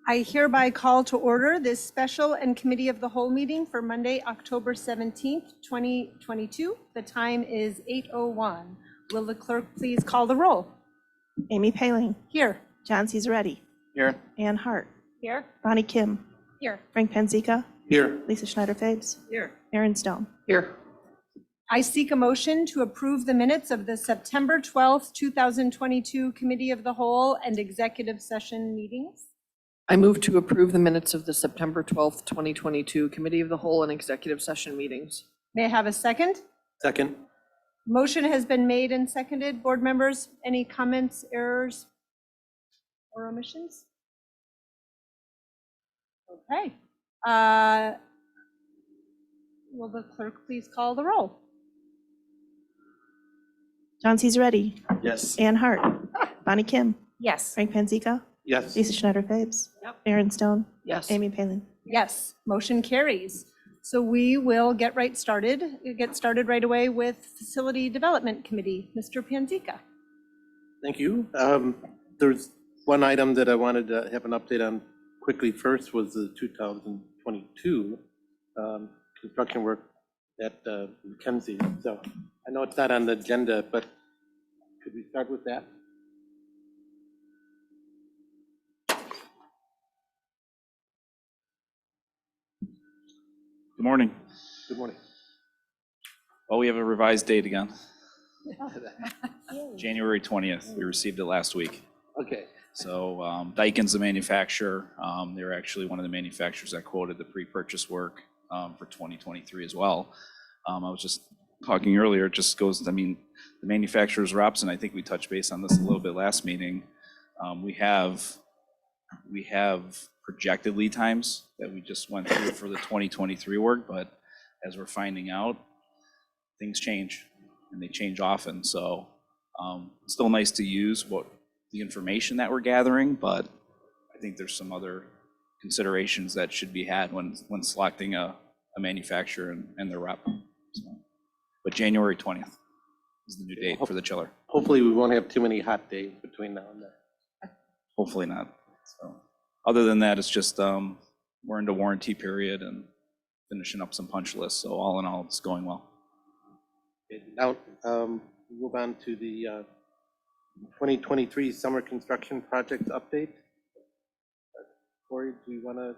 I hereby call to order this special and committee of the whole meeting for Monday, October 17th, 2022. The time is 8:01. Will the clerk please call the roll? Amy Paling. Here. John Caesarretti. Here. Ann Hart. Here. Bonnie Kim. Here. Frank Panzica. Here. Lisa Schneider-Fabes. Here. Aaron Stone. Here. I seek a motion to approve the minutes of the September 12th, 2022 Committee of the Whole and Executive Session meetings. I move to approve the minutes of the September 12th, 2022 Committee of the Whole and Executive Session meetings. May I have a second? Second. Motion has been made and seconded. Board members, any comments, errors, or omissions? Okay. Will the clerk please call the roll? John Caesarretti. Yes. Ann Hart. Bonnie Kim. Yes. Frank Panzica. Yes. Lisa Schneider-Fabes. Yep. Aaron Stone. Yes. Amy Paling. Yes, motion carries. So we will get started right away with Facility Development Committee. Mr. Panzica. Thank you. There's one item that I wanted to have an update on quickly. First was the 2022 construction work at Mackenzie. So I know it's not on the agenda, but could we start with that? Good morning. Good morning. Well, we have a revised date again. January 20th. We received it last week. Okay. So Daikin's the manufacturer. They're actually one of the manufacturers that quoted the pre-purchase work for 2023 as well. I was just talking earlier, it just goes, I mean, the manufacturer's reps, and I think we touched base on this a little bit last meeting. We have projected lead times that we just went through for the 2023 work, but as we're finding out, things change, and they change often. So it's still nice to use the information that we're gathering, but I think there's some other considerations that should be had when selecting a manufacturer and their rep. So, but January 20th is the new date for the chiller. Hopefully we won't have too many hot days between now and then. Hopefully not. So, other than that, it's just we're into warranty period and finishing up some punch lists. So all in all, it's going well. Okay, now move on to the 2023 summer construction project update. Corey, do you want to?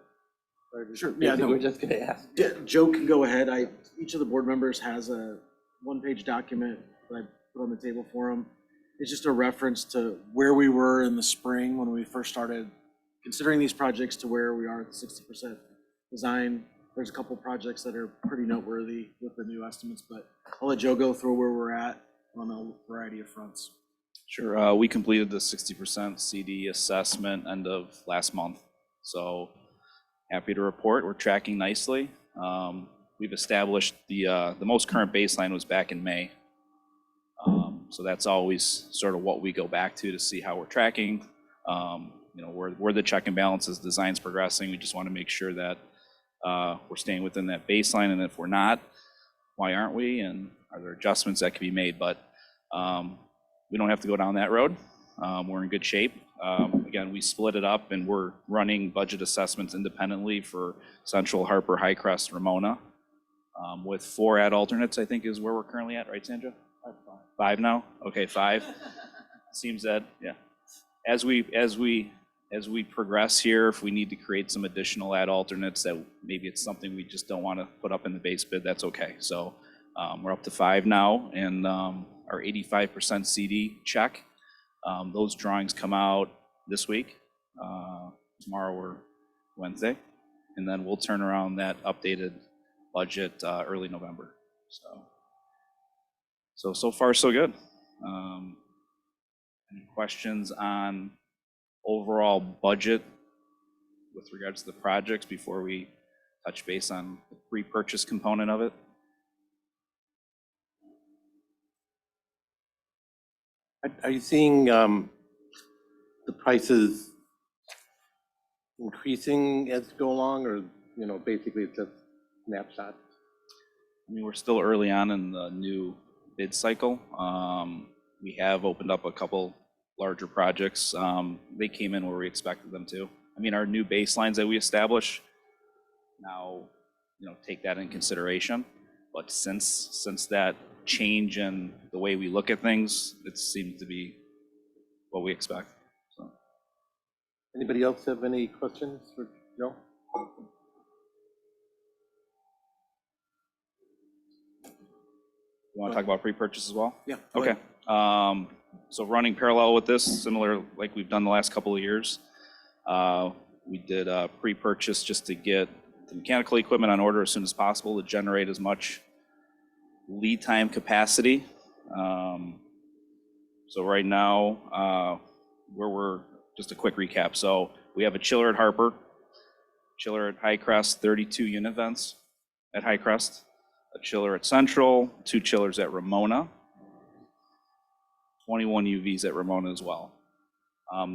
Sure. Yeah, no. We're just going to ask. Yeah, Joe can go ahead. Each of the board members has a one-page document that I put on the table for them. It's just a reference to where we were in the spring when we first started considering these projects to where we are at 60% design. There's a couple projects that are pretty noteworthy with the new estimates, but I'll let Joe go through where we're at on a variety of fronts. Sure. We completed the 60% CD assessment end of last month. So happy to report we're tracking nicely. We've established the most current baseline was back in May. So that's always sort of what we go back to see how we're tracking. You know, where the check and balances, design's progressing. We just want to make sure that we're staying within that baseline. And if we're not, why aren't we? And are there adjustments that can be made? But we don't have to go down that road. We're in good shape. Again, we split it up and we're running budget assessments independently for Central, Harper, Highcrest, Ramona. With 4 ad alternates, I think is where we're currently at, right, Sandra? 5 now? Okay, 5. Seems that, yeah. As we progress here, if we need to create some additional ad alternates that maybe it's something we just don't want to put up in the base bid, that's okay. So we're up to 5 now, and our 85% CD check. Those drawings come out this week. Tomorrow or Wednesday, and then we'll turn around that updated budget early November. So far so good. Any questions on overall budget with regards to the projects before we touch base on the pre-purchase component of it? Are you seeing the prices increasing as you go along, or basically it's a snapshot? I mean, we're still early on in the new bid cycle. We have opened up a couple larger projects. They came in where we expected them to. I mean, our new baselines that we establish now, take that in consideration. But since that change in the way we look at things, it seems to be what we expect. So. Anybody else have any questions for Joe? You want to talk about pre-purchase as well? Yeah. Okay. So running parallel with this, similar like we've done the last couple of years, we did a pre-purchase just to get the mechanical equipment on order as soon as possible to generate as much lead time capacity. So right now, we're just a quick recap. So we have a chiller at Harper, chiller at Highcrest, 32 unit vents at Highcrest, a chiller at Central, 2 chillers at Ramona, 21 UVs at Ramona as well.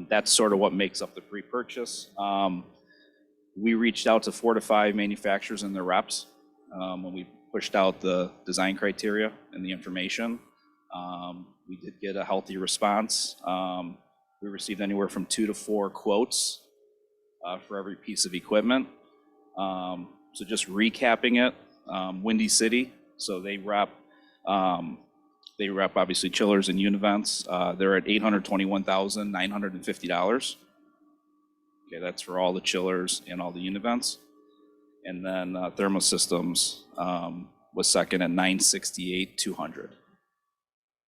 That's sort of what makes up the pre-purchase. We reached out to 4 to 5 manufacturers and their reps when we pushed out the design criteria and the information. We did get a healthy response. We received anywhere from 2 to 4 quotes for every piece of equipment. So just recapping it, Windy City, so they rep obviously chillers and univents. They're at $821,950. Okay, that's for all the chillers and all the univents. And then Thermosystems was second at $968,200.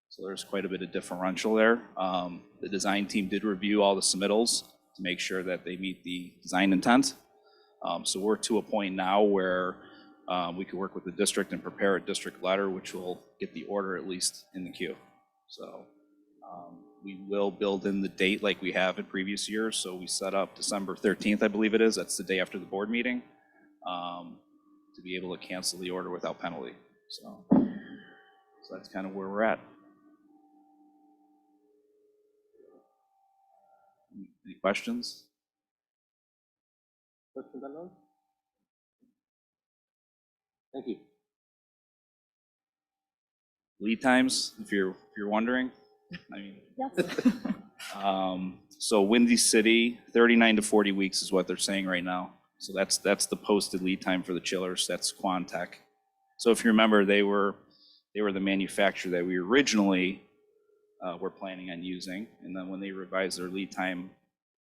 So there's quite a bit of differential there. The design team did review all the submittals to make sure that they meet the design intent. So we're to a point now where we can work with the district and prepare a district letter, which will get the order at least in the queue. So we will build in the date like we have in previous years. So we set up December 13th, I believe it is. That's the day after the board meeting, to be able to cancel the order without penalty. So that's kind of where we're at. Any questions? Questions on those? Thank you. Lead times, if you're wondering, I mean, Yes. so Windy City, 39 to 40 weeks is what they're saying right now. So that's the posted lead time for the chillers. That's Quantec. So if you remember, they were the manufacturer that we originally were planning on using, and then when they revised their lead time,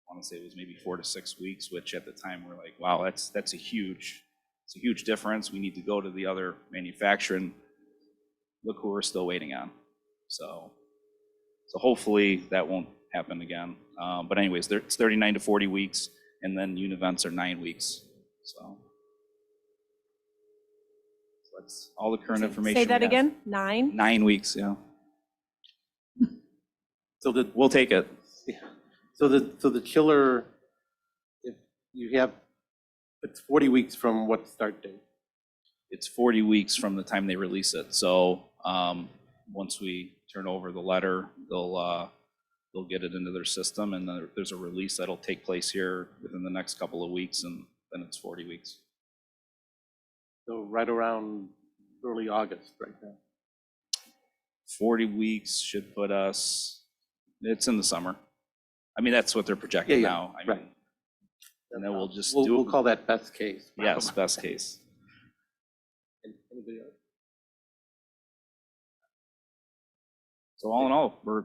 I want to say it was maybe 4 to 6 weeks, which at the time we're like, wow, that's a huge difference. We need to go to the other manufacturer and look who we're still waiting on. So hopefully that won't happen again. But anyways, it's 39 to 40 weeks, and then univents are 9 weeks. So that's all the current information. Say that we have. again, 9? 9 weeks, yeah. So We'll take it. so the chiller, if you have, it's 40 weeks from what start date? It's 40 weeks from the time they release it. So once we turn over the letter, they'll get it into their system, and there's a release that'll take place here within the next couple of weeks, and then it's 40 weeks. So right around early August right now. 40 weeks should put us, it's in the summer. I mean, that's what they're projecting now. I mean, right. And then we'll just We'll call that best case. Yes, best case. Anybody else? So all in all, we're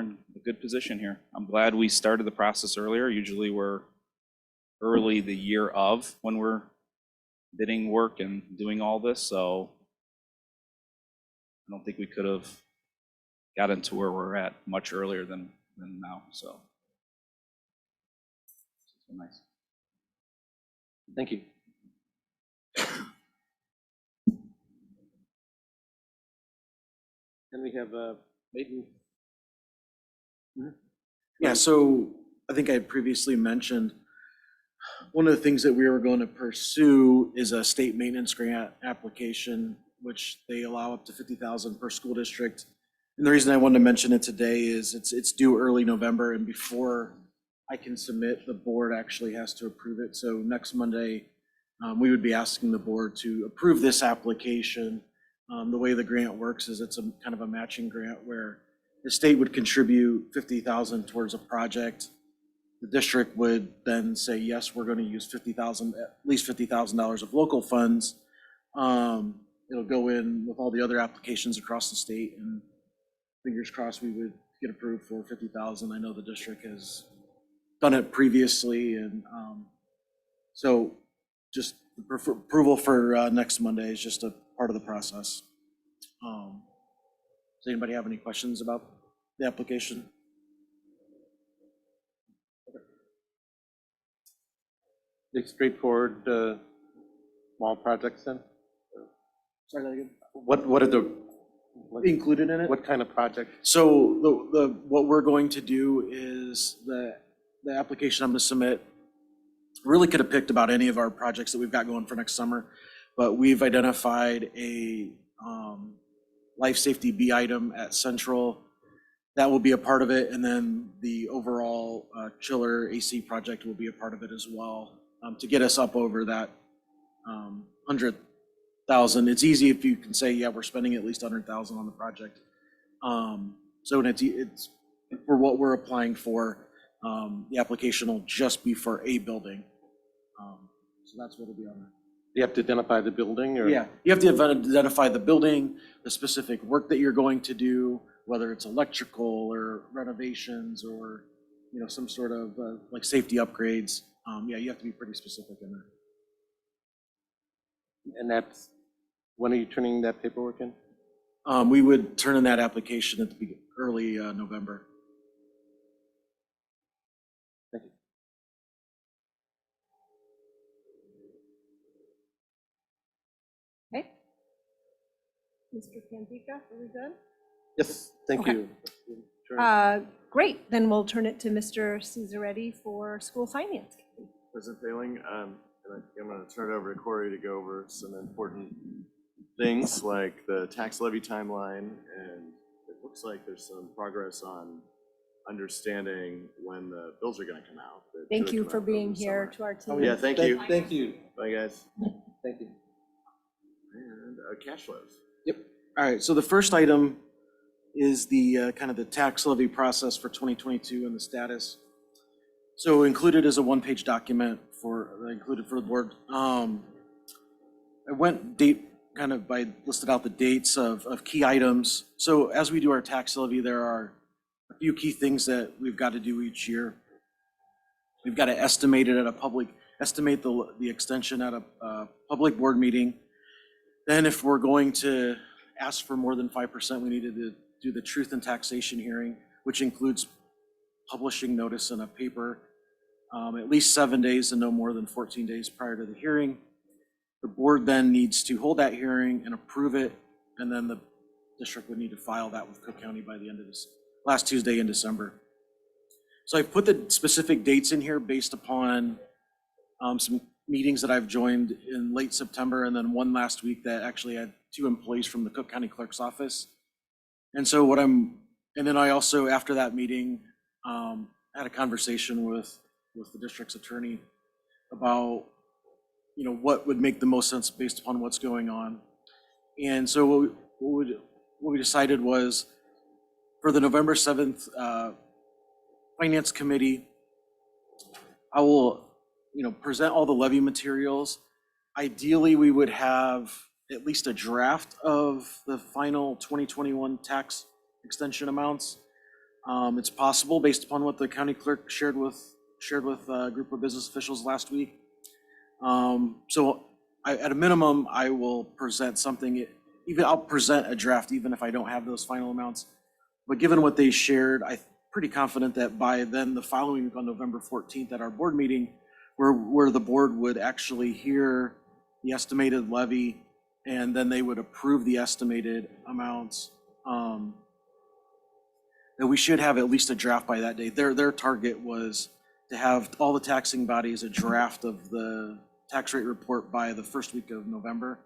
in a good position here. I'm glad we started the process earlier. Usually we're early the year of when we're bidding work and doing all this. So I don't think we could have gotten to where we're at much earlier than now. So nice. Thank you. And we have Leighton. Yeah, so I think I had previously mentioned, one of the things that we were going to pursue is a state maintenance grant application, which they allow up to $50,000 per school district. And the reason I wanted to mention it today is it's due early November, and before I can submit, the board actually has to approve it. So next Monday, we would be asking the board to approve this application. The way the grant works is it's a kind of a matching grant where the state would contribute $50,000 towards a project, the district would then say, yes, we're going to use at least $50,000 of local funds. It'll go in with all the other applications across the state, and fingers crossed we would get approved for 50,000. I know the district has done it previously, and so just approval for next Monday is just a part of the process. Does anybody have any questions about the application? The straightforward, small projects then? Sorry, that again? What are the, Included in it? what kind of project? So what we're going to do is the application I'm going to submit, really could have picked about any of our projects that we've got going for next summer, but we've identified a life safety B item at Central. That will be a part of it, and then the overall chiller AC project will be a part of it as well, to get us up over that 100,000. It's easy if you can say, yeah, we're spending at least 100,000 on the project. So it's for what we're applying for. The application will just be for a building. So that's what will be on there. You have to identify the building, or? Yeah, you have to identify the building, the specific work that you're going to do, whether it's electrical or renovations or, some sort of like safety upgrades. Yeah, you have to be pretty specific in there. And that's, when are you turning that paperwork in? We would turn in that application at the early November. Thank you. Okay. Mr. Pantica, are we good? Yes, thank Okay. you. Sure. Great, then we'll turn it to Mr. Cesaretti for school finance. President Failing, and I'm going to turn it over to Corey to go over some important things like the tax levy timeline, and it looks like there's some progress on understanding when the bills are going to come out. that Thank should you come for out over being the here summer. to our team. Yeah, thank you. Thank you. Bye, guys. Thank you. And cash flows. All right, so the first item is the kind of the tax levy process for 2022 and the status. So included is a one-page document included for the board. I went listed out the dates of key items. So as we do our tax levy, there are a few key things that we've got to do each year. We've got to estimate the extension at a public board meeting. Then if we're going to ask for more than 5%, we needed to do the truth and taxation hearing, which includes publishing notice in a paper at least 7 days and no more than 14 days prior to the hearing. The board then needs to hold that hearing and approve it, and then the district would need to file that with Cook County by the end of this last Tuesday in December. So I've put the specific dates in here based upon some meetings that I've joined in late September, and then one last week that actually had 2 employees from the Cook County Clerk's office. And so then I also, after that meeting, had a conversation with the district's attorney about, what would make the most sense based upon what's going on. And so what we decided was for the November 7th Finance Committee, I will, present all the levy materials. Ideally, we would have at least a draft of the final 2021 tax extension amounts. It's possible based upon what the county clerk shared with a group of business officials last week. So at a minimum, I will present something. I'll present a draft even if I don't have those final amounts. But given what they shared, I'm pretty confident that by then, the following week on November 14th at our board meeting, where the board would actually hear the estimated levy, and then they would approve the estimated amounts, that we should have at least a draft by that day. Their target was to have all the taxing bodies a draft of the tax rate report by the first week of November.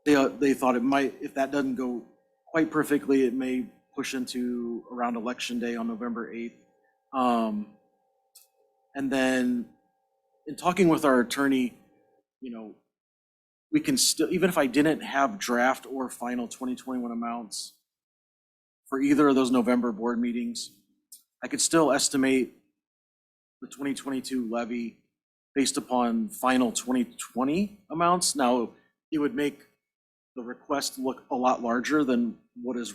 They thought it might, if that doesn't go quite perfectly, it may push into around Election Day on November 8th. And then in talking with our attorney, we can still, even if I didn't have draft or final 2021 amounts for either of those November board meetings, I could still estimate the 2022 levy based upon final 2020 amounts. Now, it would make the request look a lot larger than what is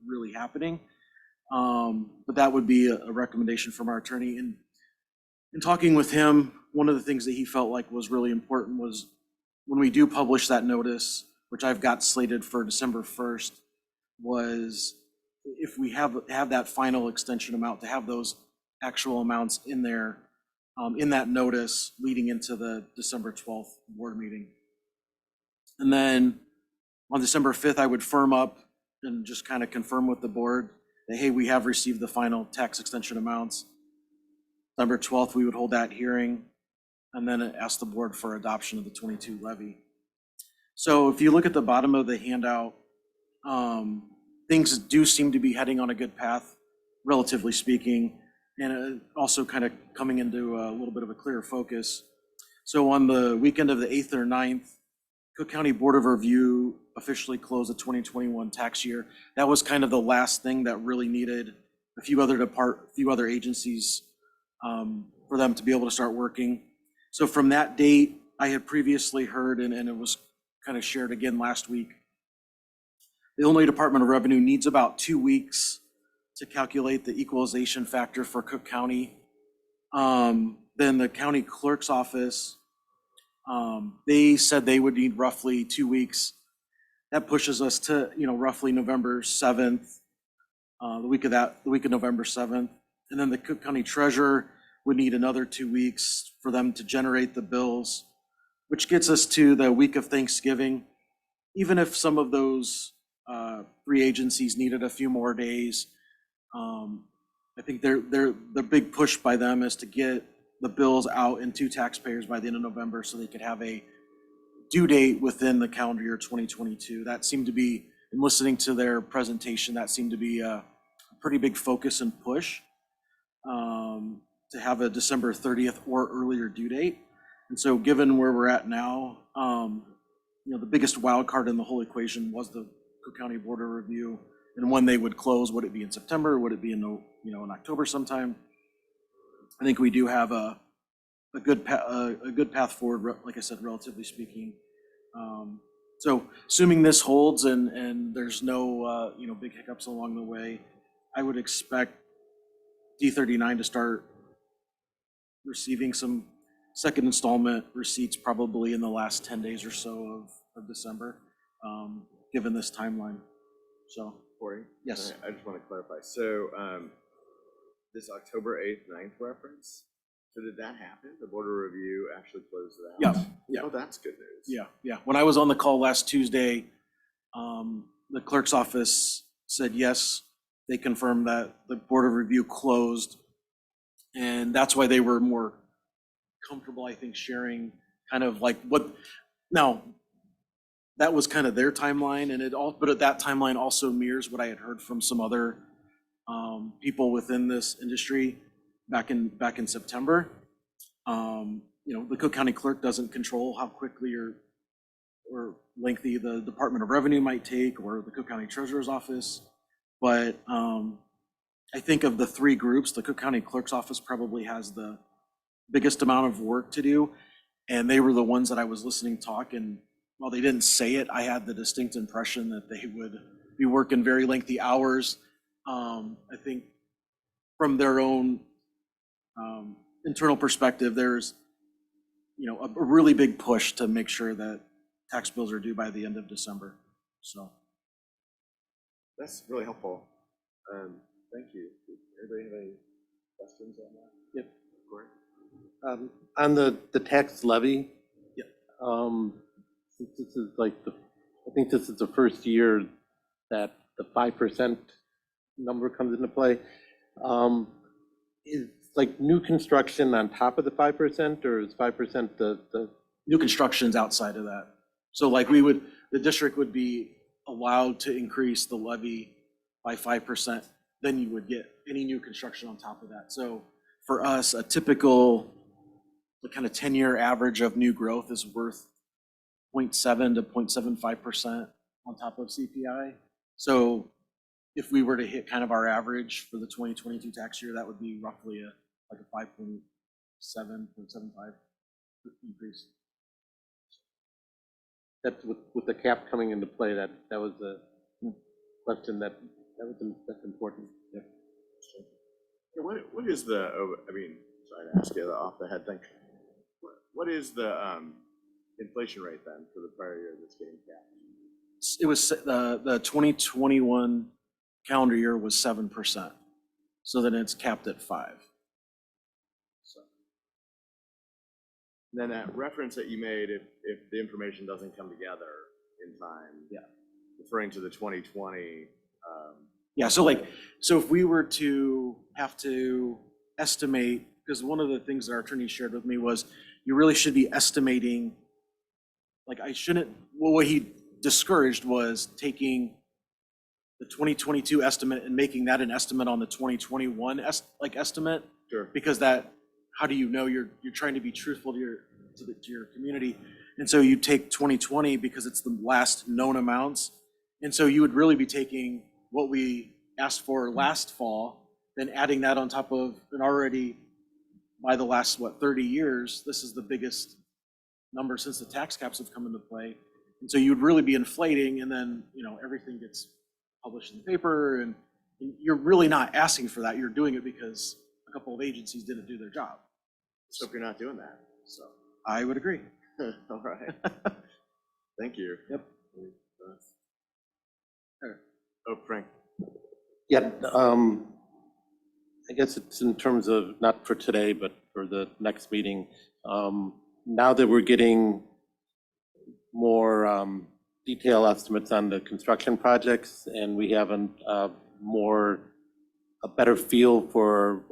really happening. But that would be a recommendation from our attorney. And in talking with him, one of the things that he felt like was really important was when we do publish that notice, which I've got slated for December 1st, was if we have that final extension amount, to have those actual amounts in there, in that notice leading into the December 12th board meeting. And then on December 5th, I would firm up and just kind of confirm with the board that, hey, we have received the final tax extension amounts. December 12th, we would hold that hearing and then ask the board for adoption of the 22 levy. So if you look at the bottom of the handout, things do seem to be heading on a good path, relatively speaking, and also kind of coming into a little bit of a clearer focus. So on the weekend of the 8th or 9th, Cook County Board of Review officially closed the 2021 tax year. That was kind of the last thing that really needed a few other agencies for them to be able to start working. So from that date, I had previously heard, and it was kind of shared again last week, the Illinois Department of Revenue needs about 2 weeks to calculate the equalization factor for Cook County. Then the county clerk's office, they said they would need roughly 2 weeks. That pushes us to, roughly November 7th, the week of November 7th. And then the Cook County treasurer would need another 2 weeks for them to generate the bills, which gets us to the week of Thanksgiving. Even if some of those three agencies needed a few more days, I think the big push by them is to get the bills out into taxpayers by the end of November so they could have a due date within the calendar year 2022. That seemed to be, in listening to their presentation, that seemed to be a pretty big focus and push to have a December 30th or earlier due date. And so given where we're at now, the biggest wild card in the whole equation was the Cook County Board of Review and when they would close. Would it be in September? Would it be in October sometime? I think we do have a good path forward, like I said, relatively speaking. So assuming this holds and there's no big hiccups along the way, I would expect D39 to start receiving some second installment receipts probably in the last 10 days or so of December, given this timeline. So, Corey? Yes. I just want to clarify. So this October 8th, 9th reference, so did that happen? The Board of Review actually closed it out? Yeah. Oh, that's good news. Yeah. When I was on the call last Tuesday, the clerk's office said yes. They confirmed that the Board of Review closed, and that's why they were more comfortable, I think, sharing kind of like what. Now, that was kind of their timeline, but that timeline also mirrors what I had heard from some other people within this industry back in September. The Cook County Clerk doesn't control how quickly or lengthy the Department of Revenue might take, or the Cook County Treasurer's Office. But I think of the three groups, the Cook County Clerk's Office probably has the biggest amount of work to do. And they were the ones that I was listening talk. And while they didn't say it, I had the distinct impression that they would be working very lengthy hours. I think from their own internal perspective, there's a really big push to make sure that tax bills are due by the end of December. So That's really helpful. Thank you. Does anybody have any questions on that? Yep. Corey? On the tax levy. Yeah. Since this is I think this is the first year that the 5% number comes into play. Is new construction on top of the 5%, or is 5% the new construction's outside of that? So the district would be allowed to increase the levy by 5%, then you would get any new construction on top of that. So for us, a typical kind of 10-year average of new growth is worth 0.7 to 0.75% on top of CPI. So if we were to hit kind of our average for the 2022 tax year, that would be roughly a 7.75 increase. That's with the cap coming into play, that was a question that's important. Yep. Yeah, what is the, I mean, sorry to ask you the off the head thing. What is the inflation rate then for the prior year that's getting capped? It was, the 2021 calendar year was 7%. So then it's capped at 5. So. Then that reference that you made, if the information doesn't come together in time. Yeah. Referring to the 2020. Yeah, so if we were to have to estimate, because one of the things that our attorney shared with me was you really should be estimating, like I shouldn't, well, what he discouraged was taking the 2022 estimate and making that an estimate on the 2021 estimate. Sure. Because that, how do you know you're trying to be truthful to your community? And so you take 2020 because it's the last known amounts. And so you would really be taking what we asked for last fall, then adding that on top of an already, by the last, 30 years, this is the biggest number since the tax caps have come into play. And so you would really be inflating, and then, everything gets published in the paper, and you're really not asking for that. You're doing it because a couple of agencies didn't do their job. So if you're not doing that, so. I would agree. All right. Thank you. Yep. Oh, Frank. Yeah, I guess it's in terms of, not for today, but for the next meeting. Now that we're getting more detailed estimates on the construction projects, and we have a better feel for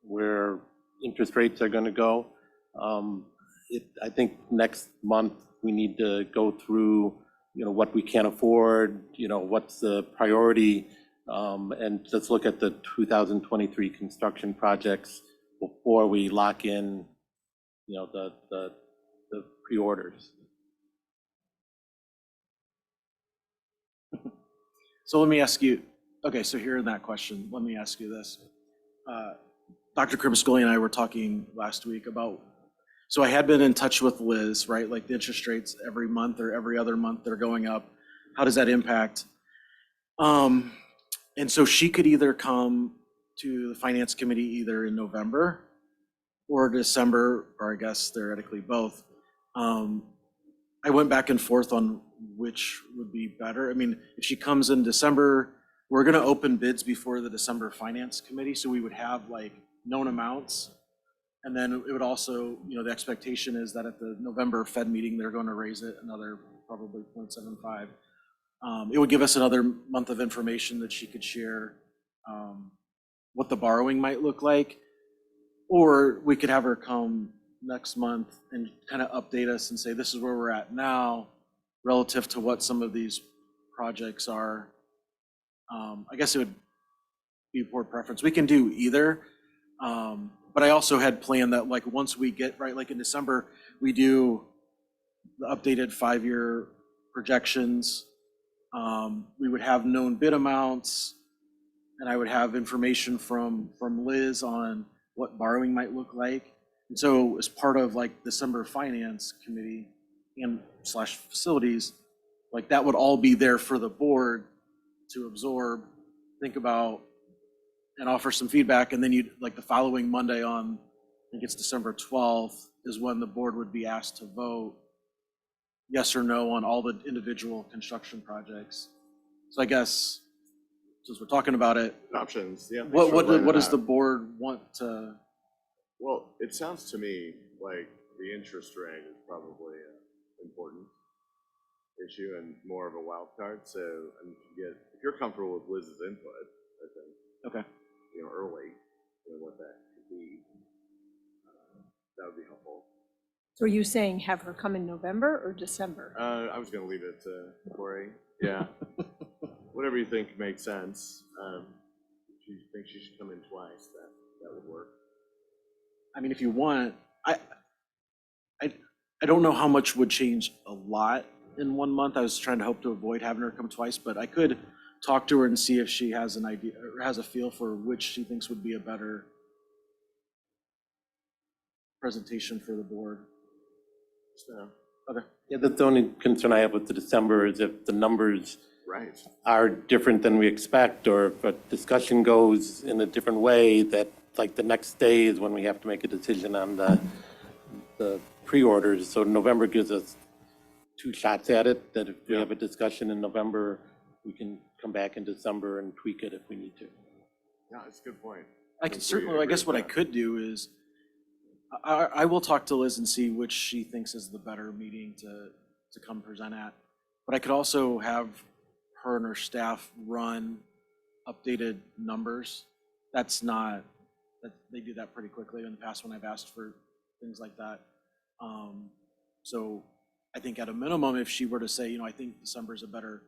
where interest rates are going to go, I think next month we need to go through what we can afford, what's the priority, and let's look at the 2023 construction projects before we lock in, the pre-orders. So let me ask you, okay, so here in that question, let me ask you this. Dr. Krimskully and I were talking last week about, so I had been in touch with Liz, right? Like the interest rates every month or every other month, they're going up. How does that impact? And so she could either come to the finance committee either in November or December, or I guess theoretically both. I went back and forth on which would be better. I mean, if she comes in December, we're going to open bids before the December finance committee, so we would have like known amounts. And then it would also, the expectation is that at the November Fed meeting, they're going to raise it another probably 0.75. It would give us another month of information that she could share what the borrowing might look like. Or we could have her come next month and kind of update us and say, this is where we're at now relative to what some of these projects are. I guess it would be board preference. We can do either. But I also had planned that like once we get, right, like in December, we do the updated 5-year projections. We would have known bid amounts, and I would have information from Liz on what borrowing might look like. And so as part of like December Finance Committee and / facilities, like that would all be there for the board to absorb, think about, and offer some feedback. And then you'd, like the following Monday on, I think it's December 12th, is when the board would be asked to vote yes or no on all the individual construction projects. So I guess, since we're talking about it, Options, yeah. what does the board want to? Well, it sounds to me like the interest rate is probably an important issue and more of a wild card. So, if you're comfortable with Liz's input, I think. Okay. Early, what that could be, that would be helpful. So are you saying have her come in November or December? I was going to leave it to Corey. Yeah. Whatever you think makes sense. If you think she should come in twice, that would work. I mean, if you want, I don't know how much would change a lot in 1 month. I was trying to hope to avoid having her come twice, but I could talk to her and see if she has an idea or has a feel for which she thinks would be a better presentation for the board. So, Okay. Yeah, that's the only concern I have with the December is if the numbers right. are different than we expect, or if a discussion goes in a different way, that like the next day is when we have to make a decision on the pre-orders. So November gives us 2 shots at it, that if we Yeah. have a discussion in November, we can come back in December and tweak it if we need to. Yeah, that's a good point. I could think we certainly, I agree guess with what I that. could do is, I will talk to Liz and see which she thinks is the better meeting to come present at. But I could also have her and her staff run updated numbers. That's not, that they do that pretty quickly in the past when I've asked for things like that. So I think at a minimum, if she were to say, I think December is a better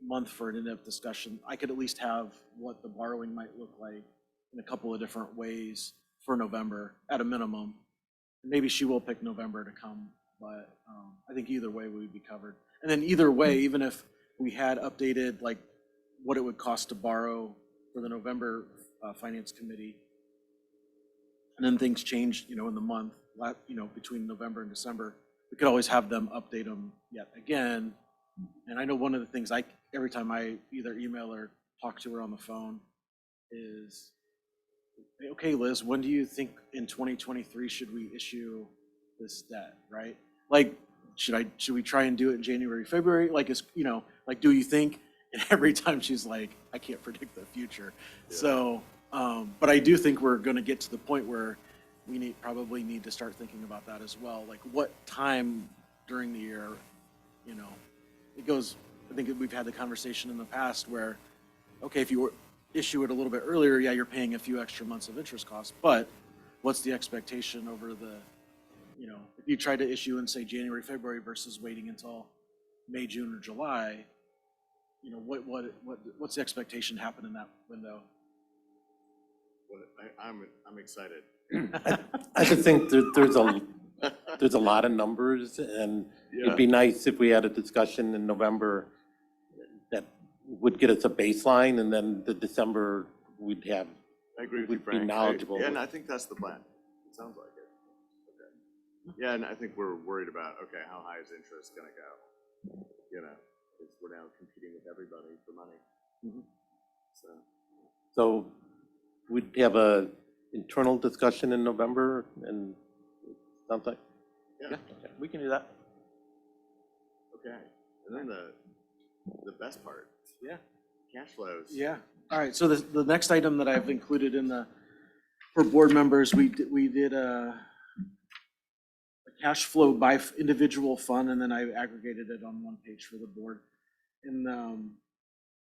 month for an in-depth discussion, I could at least have what the borrowing might look like in a couple of different ways for November at a minimum. Maybe she will pick November to come, but I think either way we would be covered. And then either way, even if we had updated like what it would cost to borrow for the November Finance Committee, and then things changed, in the month, between November and December, we could always have them update them yet again. And I know one of the things every time I either email or talk to her on the phone is, okay, Liz, when do you think in 2023 should we issue this debt, right? Like, should we try and do it in January, February? Like, do you think? And every time she's like, I can't predict the future. Yeah. So, but I do think we're going to get to the point where we probably need to start thinking about that as well. Like, what time during the year, it goes, I think we've had the conversation in the past where, okay, if you issue it a little bit earlier, yeah, you're paying a few extra months of interest costs, but what's the expectation over the, if you try to issue in, say, January, February versus waiting until May, June, or July, what's the expectation happen in that window? I'm excited. I just think there's a lot of numbers, and it'd be nice if we had a discussion in November that would get us a baseline, and then the December we'd have, I agree with you, would be Frank. knowledgeable. Yeah, and I think that's the plan. It sounds like it. Okay. Yeah, and I think we're worried about, okay, how high is interest gonna go? Because we're now competing with everybody for money. Mhm. So we'd have a internal discussion in November, and sounds like, Yeah, we can do that. okay. And then the best part, Yeah. cash flows. Yeah. All right. So the next item that I've included for board members, we did a cash flow by individual fund, and then I aggregated it on one page for the board. And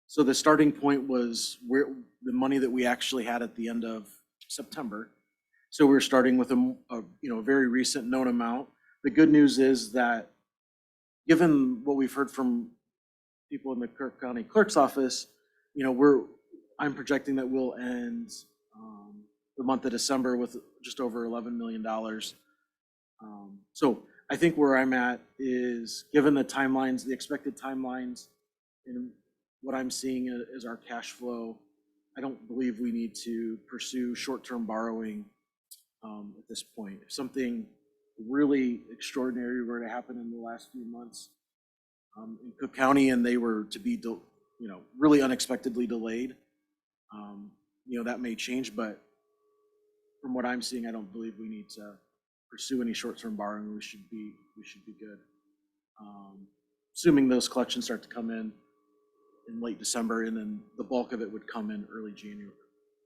so the starting point was the money that we actually had at the end of September. So we're starting with a very recent known amount. The good news is that, given what we've heard from people in the Kirk County Clerk's office, I'm projecting that we'll end the month of December with just over $11 million. So I think where I'm at is, given the timelines, the expected timelines, and what I'm seeing is our cash flow, I don't believe we need to pursue short-term borrowing at this point. If something really extraordinary were to happen in the last few months in Cook County, and they were to be, really unexpectedly delayed, that may change. But from what I'm seeing, I don't believe we need to pursue any short-term borrowing. We should be good. Assuming those collections start to come in late December, and then the bulk of it would come in early January,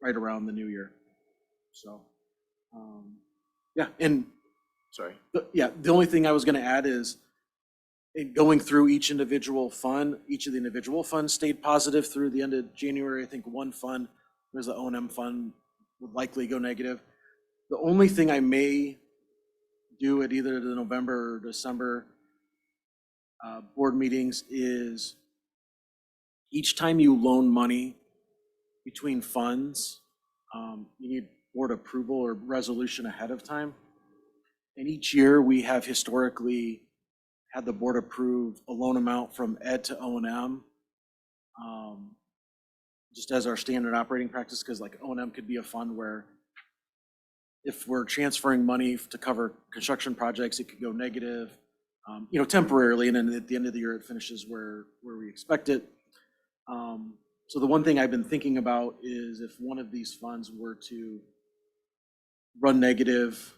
right around the new year. So, yeah, and Sorry. the only thing I was going to add is, in going through each of the individual funds stayed positive through the end of January. I think one fund, there's the O&M fund, would likely go negative. The only thing I may do at either the November or December board meetings is, each time you loan money between funds, you need board approval or resolution ahead of time. And each year we have historically had the board approve a loan amount from ed to O&M, just as our standard operating practice, because like O&M could be a fund where if we're transferring money to cover construction projects, it could go negative, temporarily, and then at the end of the year, it finishes where we expect it. So the one thing I've been thinking about is if one of these funds were to run negative,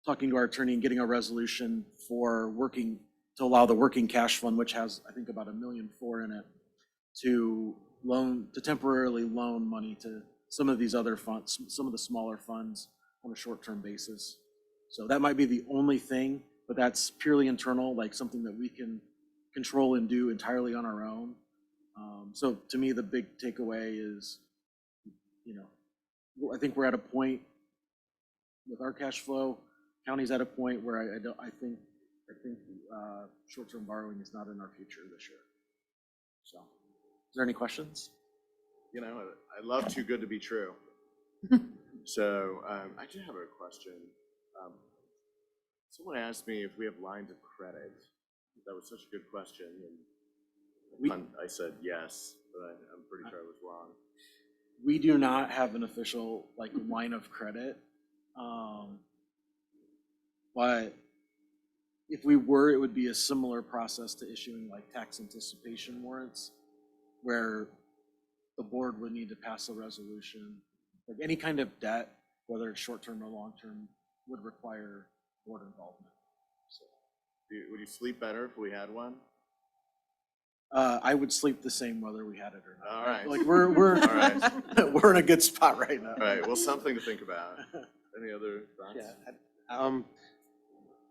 talking to our attorney and getting a resolution to allow the working cash fund, which has, I think, about $1.4 million in it, to temporarily loan money to some of these other funds, some of the smaller funds on a short-term basis. So that might be the only thing, but that's purely internal, like something that we can control and do entirely on our own. So to me, the big takeaway is, I think we're at a point with our cash flow. County's at a point where I think short-term borrowing is not in our future this year. So, is there any questions? I love too good to be true. So I do have a question. Someone asked me if we have lines of credit. That was such a good question. And I said yes, but I'm pretty sure I was wrong. We do not have an official line of credit. But if we were, it would be a similar process to issuing tax anticipation warrants, where the board would need to pass a resolution. Any kind of debt, whether it's short-term or long-term, would require board involvement. So, Would you sleep better if we had one? I would sleep the same whether we had it or not. All right. We're All right. we're in a good spot right now. All right. Well, something to think about. Any other thoughts? Yeah,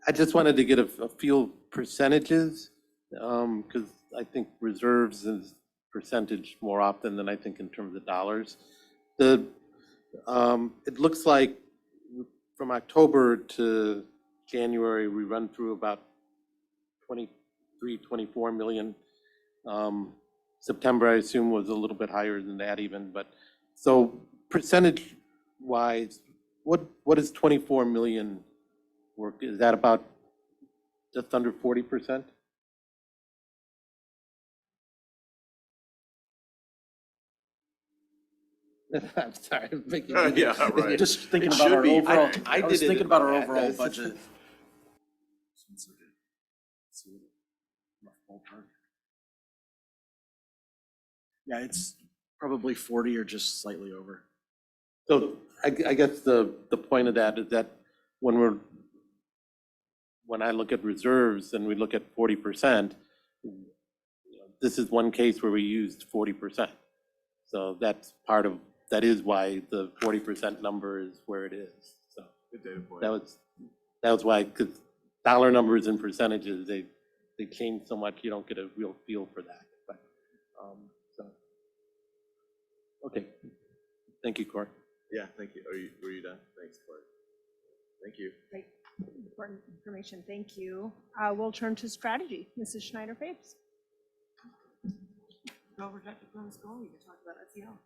I just wanted to get a feel percentages, because I think reserves is percentage more often than I think in terms of dollars. It looks like from October to January, we run through about 24 million. September, I assume, was a little bit higher than that even, but so percentage wise, what is 24 million work? Is that about just under 40%? I'm sorry, I'm making Yeah, right. Just thinking It about should our be. overall. I was did it thinking in about my our head. overall This is- budget. Yeah, it's probably 40 or just slightly over. So I guess the point of that is that when I look at reserves and we look at 40%, this is one case where we used 40%. So that is why the 40% number is where it is. So Good data point. that was why, because dollar numbers and percentages, they change so much, you don't get a real feel for that. But, so, okay. Thank you, Corey. Yeah, thank you. Were you done? Thanks, Corey. Thank you. Great, important information, thank you. We'll turn to strategy. Mrs. Schneider-Fabes. Over Dr. Brown's goal, you can talk about SEL.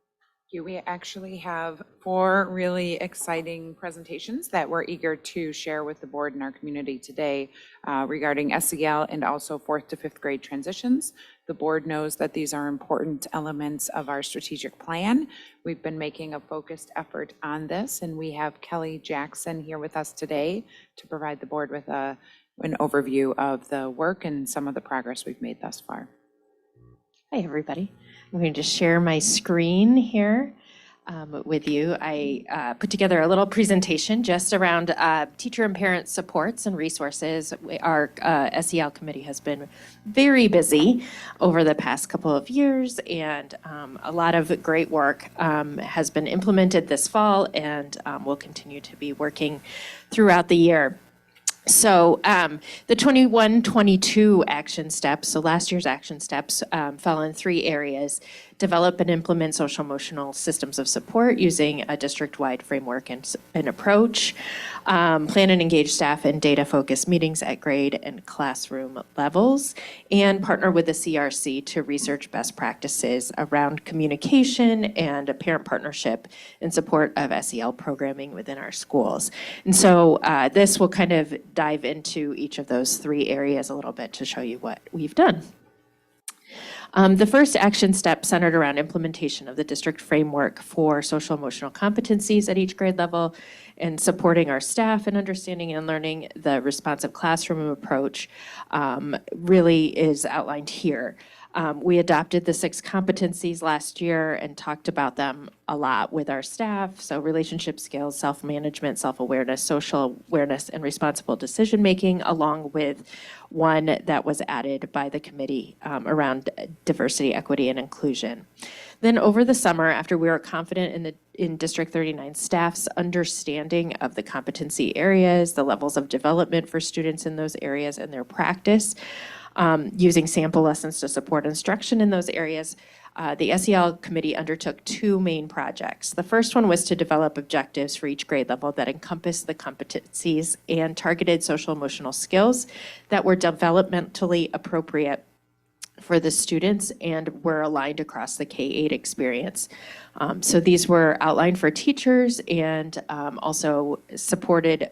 We actually have 4 really exciting presentations that we're eager to share with the board and our community today regarding SEL and also 4th to 5th grade transitions. The board knows that these are important elements of our strategic plan. We've been making a focused effort on this, and we have Kelly Jackson here with us today to provide the board with an overview of the work and some of the progress we've made thus far. Hi, everybody. I'm going to just share my screen here with you. I put together a little presentation just around teacher and parent supports and resources. Our SEL committee has been very busy over the past couple of years, and a lot of great work has been implemented this fall, and will continue to be working throughout the year. So the 21-22 action steps, so last year's action steps, fell in 3 areas. Develop and implement social emotional systems of support using a district-wide framework and approach. Plan and engage staff in data-focused meetings at grade and classroom levels. And partner with the CRC to research best practices around communication and a parent partnership in support of SEL programming within our schools. And so this will kind of dive into each of those 3 areas a little bit to show you what we've done. The first action step centered around implementation of the district framework for social emotional competencies at each grade level and supporting our staff in understanding and learning the responsive classroom approach really is outlined here. We adopted the 6 competencies last year and talked about them a lot with our staff. So relationship skills, self-management, self-awareness, social awareness, and responsible decision-making, along with one that was added by the committee around diversity, equity, and inclusion. Then over the summer, after we were confident in District 39 staff's understanding of the competency areas, the levels of development for students in those areas, and their practice, using sample lessons to support instruction in those areas, the SEL committee undertook 2 main projects. The first one was to develop objectives for each grade level that encompass the competencies and targeted social emotional skills that were developmentally appropriate for the students and were aligned across the K-8 experience. So these were outlined for teachers and also supported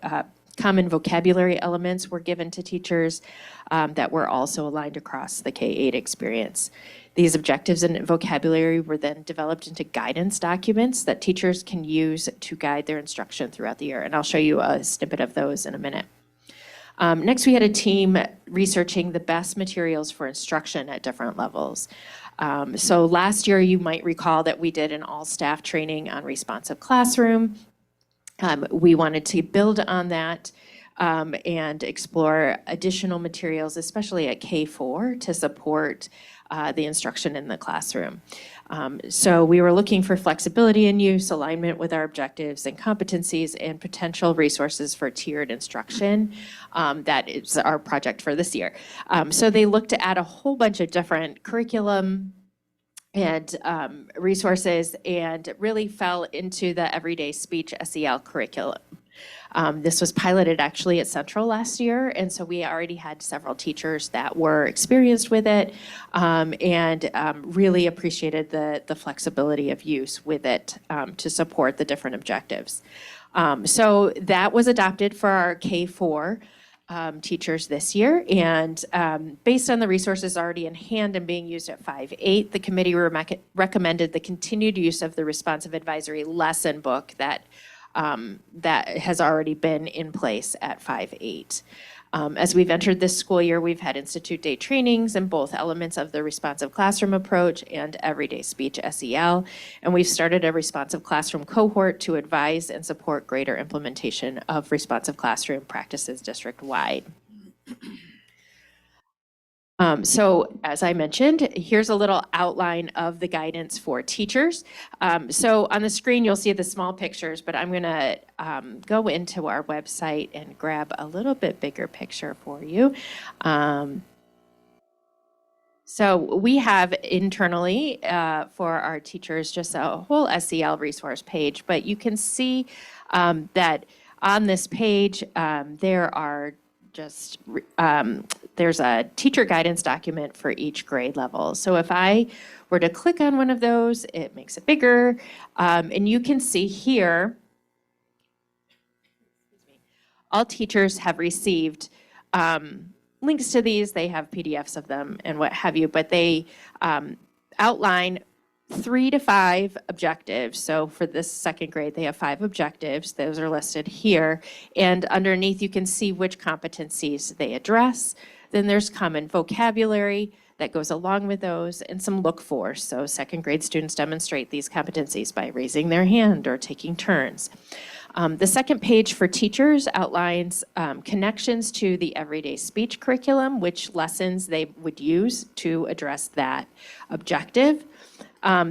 common vocabulary elements were given to teachers that were also aligned across the K-8 experience. These objectives and vocabulary were then developed into guidance documents that teachers can use to guide their instruction throughout the year. And I'll show you a snippet of those in a minute. Next, we had a team researching the best materials for instruction at different levels. So last year, you might recall that we did an all-staff training on responsive classroom. We wanted to build on that and explore additional materials, especially at K-4, to support the instruction in the classroom. So we were looking for flexibility in use, alignment with our objectives and competencies, and potential resources for tiered instruction. That is our project for this year. So they looked at a whole bunch of different curriculum and resources and really fell into the everyday speech SEL curriculum. This was piloted actually at Central last year, and so we already had several teachers that were experienced with it and really appreciated the flexibility of use with it to support the different objectives. So that was adopted for our K-4 teachers this year, and based on the resources already in hand and being used at 5-8, the committee recommended the continued use of the responsive advisory lesson book that has already been in place at 5-8. As we've entered this school year, we've had Institute Day trainings in both elements of the responsive classroom approach and everyday speech SEL, and we've started a responsive classroom cohort to advise and support greater implementation of responsive classroom practices district-wide. So as I mentioned, here's a little outline of the guidance for teachers. So on the screen, you'll see the small pictures, but I'm gonna go into our website and grab a little bit bigger picture for you. So we have internally for our teachers just a whole SEL resource page, but you can see that on this page, there are just, there's a teacher guidance document for each grade level. So if I were to click on one of those, it makes it bigger. And you can see here, all teachers have received links to these. They have PDFs of them and what have you, but they outline 3 to 5 objectives. So for this second grade, they have 5 objectives. Those are listed here. And underneath, you can see which competencies they address. Then there's common vocabulary that goes along with those and some look for. So second grade students demonstrate these competencies by raising their hand or taking turns. The second page for teachers outlines connections to the everyday speech curriculum, which lessons they would use to address that objective.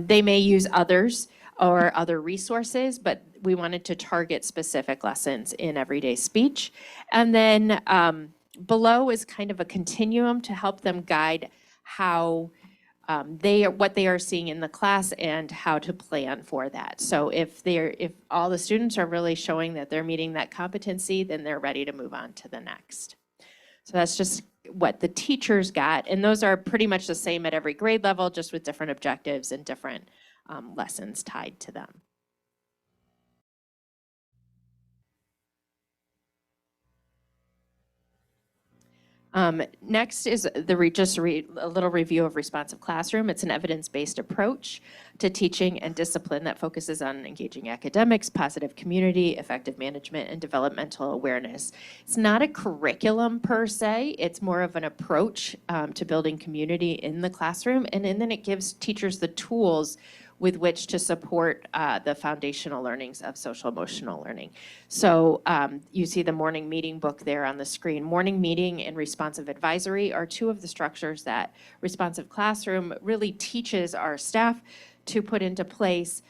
They may use others or other resources, but we wanted to target specific lessons in everyday speech. And then below is kind of a continuum to help them guide how what they are seeing in the class and how to plan for that. So if all the students are really showing that they're meeting that competency, then they're ready to move on to the next. So that's just what the teachers got, and those are pretty much the same at every grade level, just with different objectives and different lessons tied to them. Next is a little review of responsive classroom. It's an evidence-based approach to teaching and discipline that focuses on engaging academics, positive community, effective management, and developmental awareness. It's not a curriculum per se, it's more of an approach to building community in the classroom, and then it gives teachers the tools with which to support the foundational learnings of social emotional learning. So you see the morning meeting book there on the screen. Morning meeting and responsive advisory are two of the structures that responsive classroom really teaches our staff to put into place.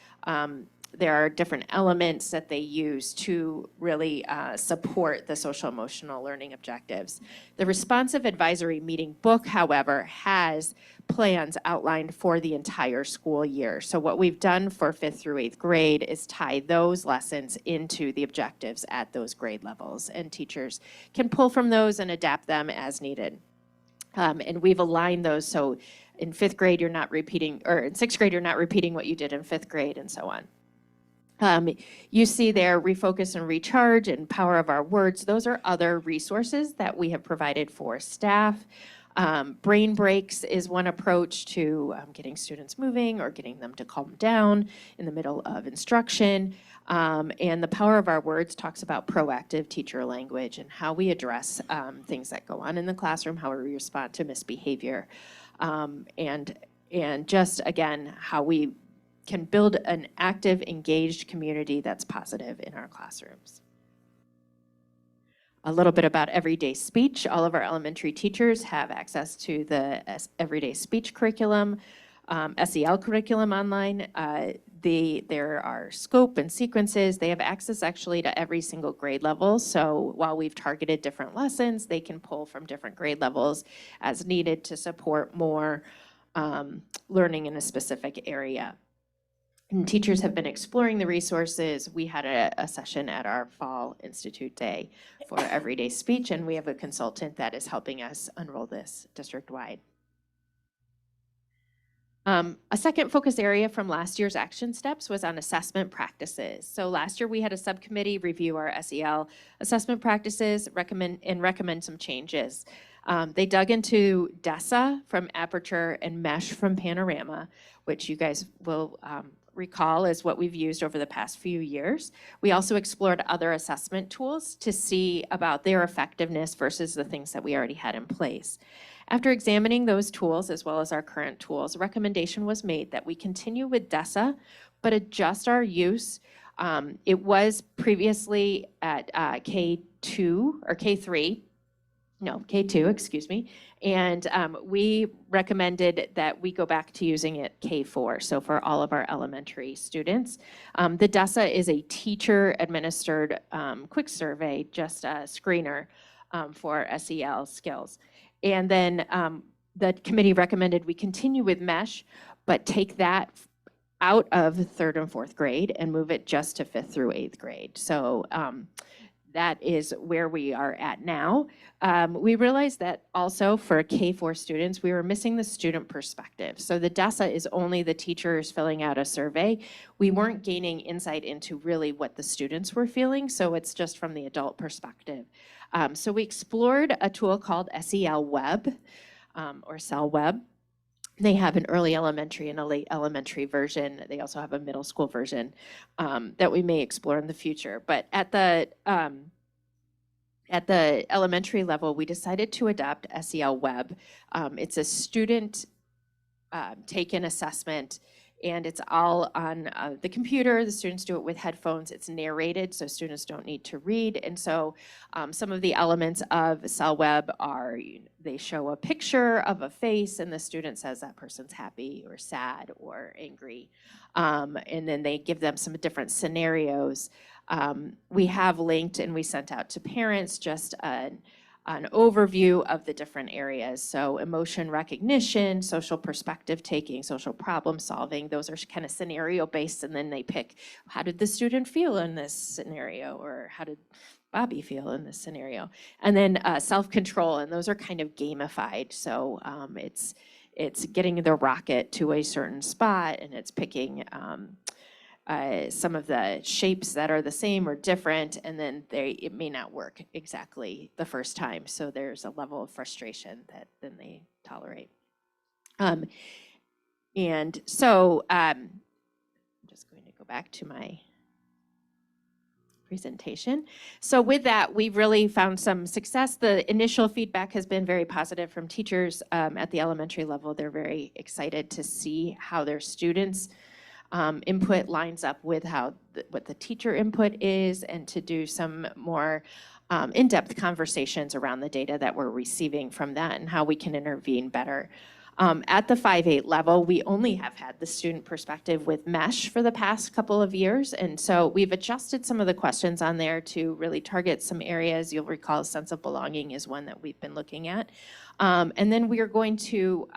There are different elements that they use to really support the social emotional learning objectives. The responsive advisory meeting book, however, has plans outlined for the entire school year. So what we've done for 5th through 8th grade is tie those lessons into the objectives at those grade levels, and teachers can pull from those and adapt them as needed. And we've aligned those so in 5th grade you're not repeating, or in 6th grade you're not repeating what you did in 5th grade, and so on. You see there refocus and recharge and power of our words. Those are other resources that we have provided for staff. Brain breaks is one approach to getting students moving or getting them to calm down in the middle of instruction. And the power of our words talks about proactive teacher language and how we address things that go on in the classroom, how we respond to misbehavior, and just, again, how we can build an active, engaged community that's positive in our classrooms. A little bit about everyday speech. All of our elementary teachers have access to the everyday speech curriculum, SEL curriculum online. There are scope and sequences. They have access actually to every single grade level. So while we've targeted different lessons, they can pull from different grade levels as needed to support more learning in a specific area. And teachers have been exploring the resources. We had a session at our Fall Institute Day for everyday speech, and we have a consultant that is helping us unroll this district-wide. A second focus area from last year's action steps was on assessment practices. So last year we had a subcommittee review our SEL assessment practices, recommend some changes. They dug into DESA from Aperture and MESH from Panorama, which you guys will recall is what we've used over the past few years. We also explored other assessment tools to see about their effectiveness versus the things that we already had in place. After examining those tools as well as our current tools, a recommendation was made that we continue with DESA, but adjust our use. It was previously at K2 or K3, no, K2, excuse me. And we recommended that we go back to using it K4, so for all of our elementary students. The DESA is a teacher-administered quick survey, just a screener for SEL skills. And then the committee recommended we continue with MESH, but take that out of 3rd and 4th grade and move it just to 5th through 8th grade. So that is where we are at now. We realized that also for K4 students, we were missing the student perspective. So the DESA is only the teachers filling out a survey. We weren't gaining insight into really what the students were feeling, so it's just from the adult perspective. So we explored a tool called SEL Web, or SEL Web. They have an early elementary and a late elementary version. They also have a middle school version that we may explore in the future. But at the elementary level, we decided to adopt SEL Web. It's a student taken assessment, and it's all on the computer. The students do it with headphones. It's narrated, so students don't need to read. And so some of the elements of SEL Web are, they show a picture of a face, and the student says that person's happy or sad or angry. And then they give them some different scenarios. We have linked and we sent out to parents just an overview of the different areas. So emotion recognition, social perspective taking, social problem solving, those are kind of scenario based, and then they pick, how did the student feel in this scenario, or how did Bobby feel in this scenario? And then self-control, and those are kind of gamified. So it's getting the rocket to a certain spot, and it's picking some of the shapes that are the same or different, and then it may not work exactly the first time. So there's a level of frustration that then they tolerate. And so I'm just going to go back to my presentation. So with that, we've really found some success. The initial feedback has been very positive from teachers at the elementary level. They're very excited to see how their students' input lines up with what the teacher input is, and to do some more in-depth conversations around the data that we're receiving from that and how we can intervene better. At the 5-8 level, we only have had the student perspective with MESH for the past couple of years. And so we've adjusted some of the questions on there to really target some areas. You'll recall sense of belonging is one that we've been looking at. And then we are going to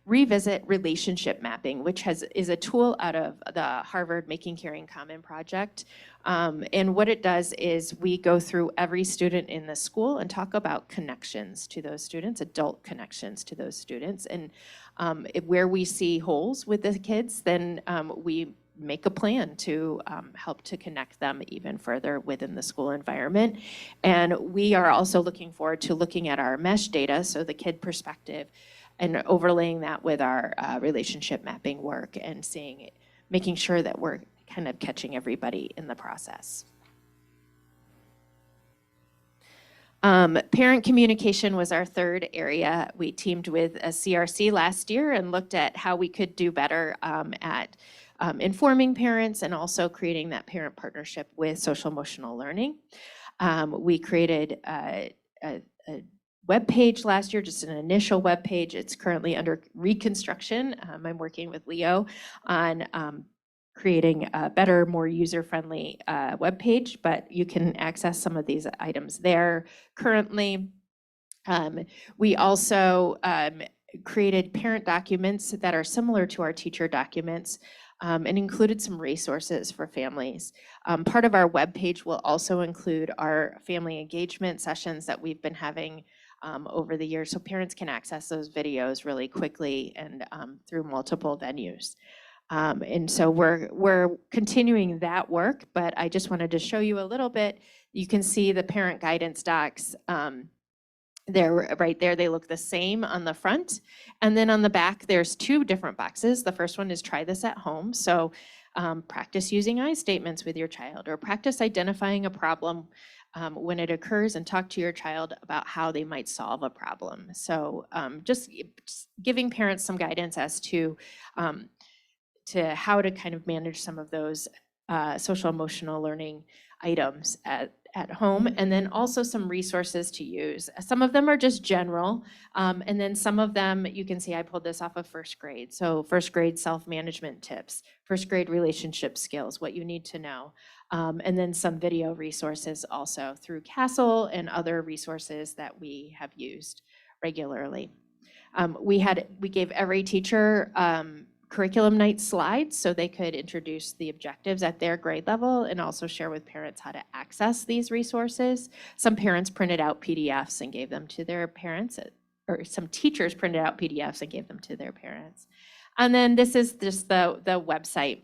revisit relationship mapping, which is a tool out of the Harvard Making Caring Common project. And what it does is we go through every student in the school and talk about connections to those students, adult connections to those students. And where we see holes with the kids, then we make a plan to help to connect them even further within the school environment. And we are also looking forward to looking at our MESH data, so the kid perspective, and overlaying that with our relationship mapping work and making sure that we're kind of catching everybody in the process. Parent communication was our third area. We teamed with a CRC last year and looked at how we could do better at informing parents and also creating that parent partnership with social emotional learning. We created a web page last year, just an initial web page. It's currently under reconstruction. I'm working with Leo on creating a better, more user-friendly web page, but you can access some of these items there currently. We also created parent documents that are similar to our teacher documents, and included some resources for families. Part of our web page will also include our family engagement sessions that we've been having over the years, so parents can access those videos really quickly and through multiple venues. And so we're continuing that work, but I just wanted to show you a little bit. You can see the parent guidance docs. They're right there, they look the same on the front. And then on the back, there's two different boxes. The first one is try this at home. So practice using I statements with your child, or practice identifying a problem when it occurs, and talk to your child about how they might solve a problem. So just giving parents some guidance as to how to kind of manage some of those social emotional learning items at home, and then also some resources to use. Some of them are just general, and then some of them, you can see I pulled this off of first grade. So first grade self-management tips, first grade relationship skills, what you need to know, and then some video resources also through Castle and other resources that we have used regularly. We gave every teacher curriculum night slides so they could introduce the objectives at their grade level and also share with parents how to access these resources. Some parents printed out PDFs and gave them to their parents, or some teachers printed out PDFs and gave them to their parents. And then this is just the website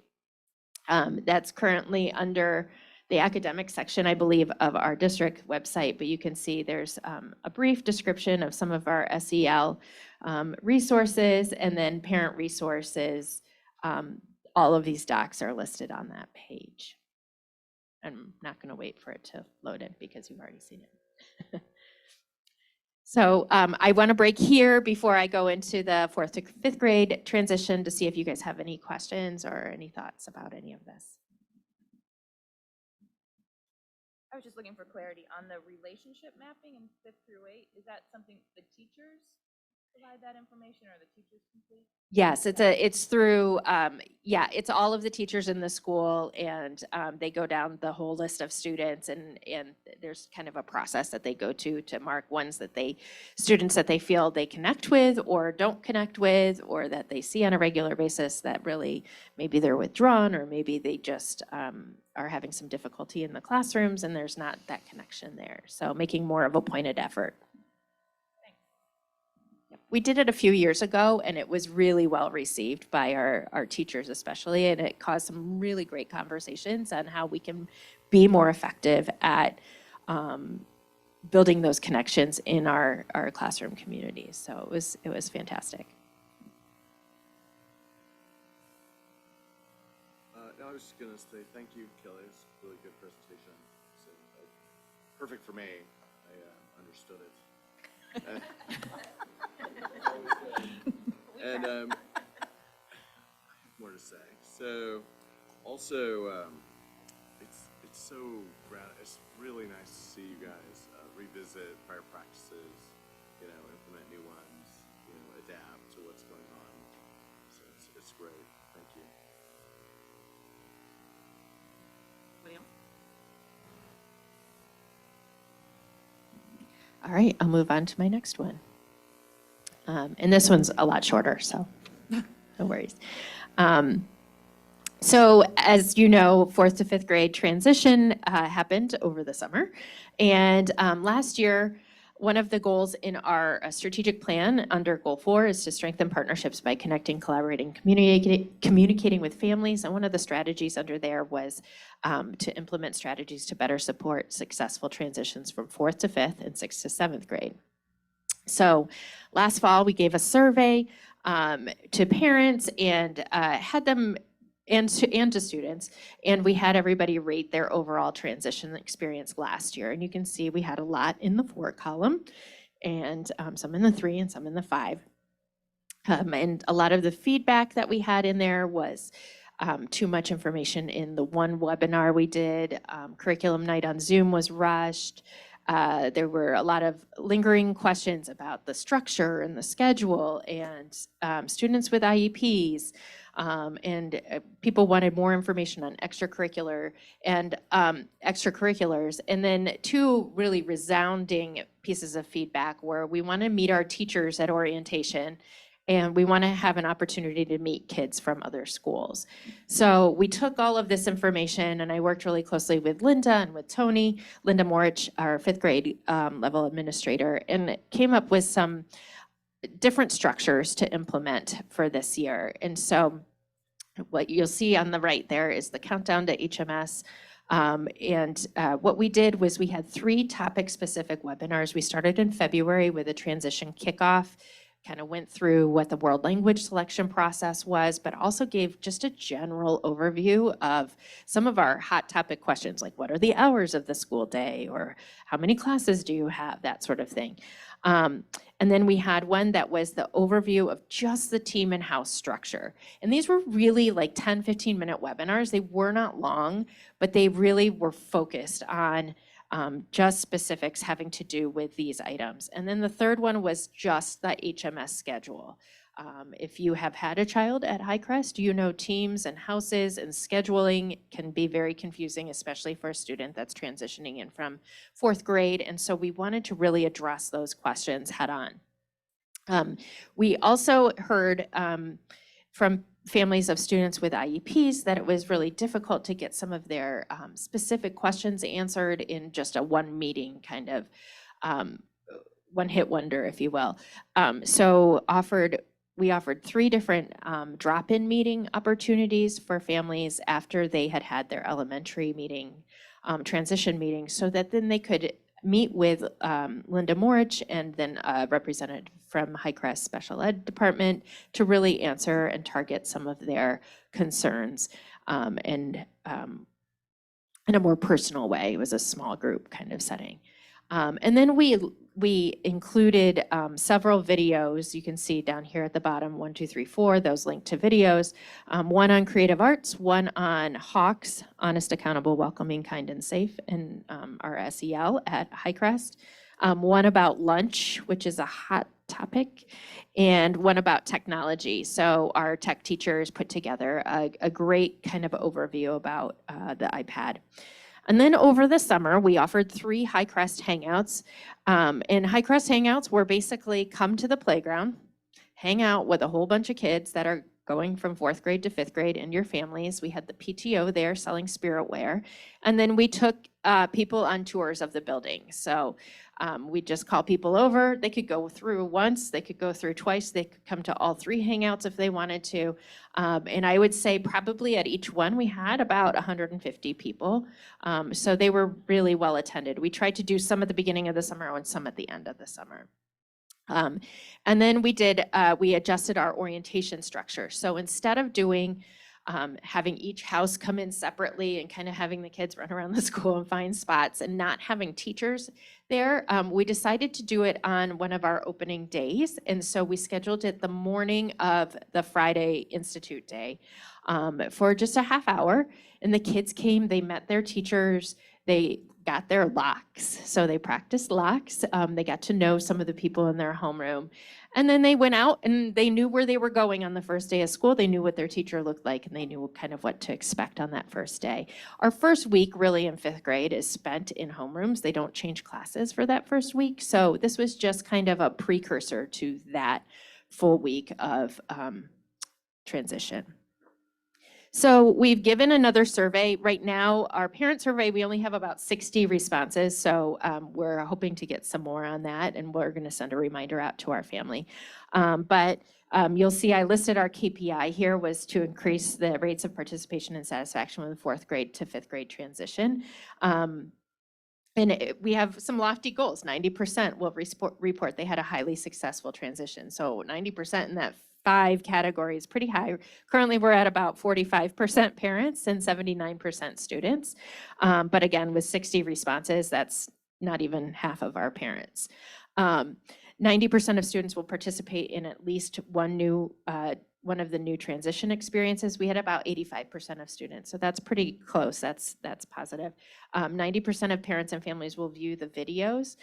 that's currently under the academic section, I believe, of our district website, but you can see there's a brief description of some of our SEL resources, and then parent resources. All of these docs are listed on that page. I'm not going to wait for it to load in because you've already seen it. So I want to break here before I go into the 4th to 5th grade transition to see if you guys have any questions or any thoughts about any of this. I was just looking for clarity on the relationship mapping in 5th through 8. Is that something the teachers provide that information, or the teachers complete? Yes, it's through, it's all of the teachers in the school, and they go down the whole list of students, and there's kind of a process that they go to mark ones that students that they feel they connect with or don't connect with, or that they see on a regular basis that really maybe they're withdrawn, or maybe they just are having some difficulty in the classrooms and there's not that connection there. So making more of a pointed effort. Yep. we did it a few years ago, and it was really well received by our teachers especially, and it caused some really great conversations on how we can be more effective at building those connections in our classroom communities. So it was fantastic. I was just gonna say thank you, Kelly. It's a really good presentation. So, perfect for me. I understood it. And I have more to say. So, also, it's it's really nice to see you guys revisit prior practices, implement new ones, adapt to what's going on. So it's great. Thank you. All right, I'll move on to my next one. And this one's a lot shorter, so no worries. So as you know, 4th to 5th grade transition happened over the summer. And last year, one of the goals in our strategic plan under Goal 4 is to strengthen partnerships by connecting, collaborating, communicating with families. And one of the strategies under there was to implement strategies to better support successful transitions from 4th to 5th and 6th to 7th grade. So last fall, we gave a survey to parents and had them and to students, and we had everybody rate their overall transition experience last year. And you can see we had a lot in the 4 column, and some in the 3 and some in the 5. And a lot of the feedback that we had in there was too much information in the one webinar we did. Curriculum night on Zoom was rushed. There were a lot of lingering questions about the structure and the schedule, and students with IEPs. And people wanted more information on extracurriculars, and then 2 really resounding pieces of feedback were we want to meet our teachers at orientation, and we want to have an opportunity to meet kids from other schools. So we took all of this information, and I worked really closely with Linda and with Tony, Linda Morich, our 5th grade level administrator, and came up with some different structures to implement for this year. And so what you'll see on the right there is the countdown to HMS. What we did was we had 3 topic-specific webinars. We started in February with a transition kickoff, kind of went through what the world language selection process was, but also gave just a general overview of some of our hot topic questions, like what are the hours of the school day, or how many classes do you have, that sort of thing. And then we had one that was the overview of just the team and house structure. And these were really like 10, 15-minute webinars. They were not long, but they really were focused on just specifics having to do with these items. And then the third one was just the HMS schedule. If you have had a child at Highcrest, you know teams and houses and scheduling can be very confusing, especially for a student that's transitioning in from 4th grade. And so we wanted to really address those questions head on. We also heard from families of students with IEPs that it was really difficult to get some of their specific questions answered in just a one meeting kind of one-hit wonder, if you will. So we offered 3 different drop-in meeting opportunities for families after they had had their elementary meeting, transition meeting, so that then they could meet with Linda Morich and then a representative from Highcrest Special Ed Department to really answer and target some of their concerns in a more personal way. It was a small group kind of setting. And then we included several videos. You can see down here at the bottom, 1, 2, 3, 4, those link to videos. One on creative arts, one on Hawks, honest, accountable, welcoming, kind, and safe, and our SEL at Highcrest. One about lunch, which is a hot topic, and one about technology. So our tech teachers put together a great kind of overview about the iPad. And then over the summer, we offered 3 Highcrest Hangouts. And Highcrest Hangouts were basically come to the playground, hang out with a whole bunch of kids that are going from 4th grade to 5th grade and your families. We had the PTO there selling spirit wear. And then we took people on tours of the building. So we just call people over. They could go through once, they could go through twice, they could come to all 3 hangouts if they wanted to. And I would say probably at each one we had about 150 people. So they were really well attended. We tried to do some at the beginning of the summer and some at the end of the summer. And then we adjusted our orientation structure. So instead of doing having each house come in separately and kind of having the kids run around the school and find spots and not having teachers there, we decided to do it on one of our opening days. And so we scheduled it the morning of the Friday Institute Day for just a half hour. And the kids came, they met their teachers, they got their locks. So they practiced locks. They got to know some of the people in their homeroom. And then they went out and they knew where they were going on the first day of school. They knew what their teacher looked like and they knew kind of what to expect on that first day. Our first week really in 5th grade is spent in homerooms. They don't change classes for that first week. So this was just kind of a precursor to that full week of transition. So we've given another survey. Right now, our parent survey, we only have about 60 responses. So we're hoping to get some more on that. And we're going to send a reminder out to our family. But you'll see I listed our KPI here was to increase the rates of participation and satisfaction with the 4th grade to 5th grade transition. And we have some lofty goals. 90% will report they had a highly successful transition. So 90% in that 5 categories, pretty high. Currently, we're at about 45% parents and 79% students. But again, with 60 responses, that's not even half of our parents. 90% of students will participate in at least one of the new transition experiences. We had about 85% of students, so that's pretty close. That's positive. 90% of parents and families will view the videos.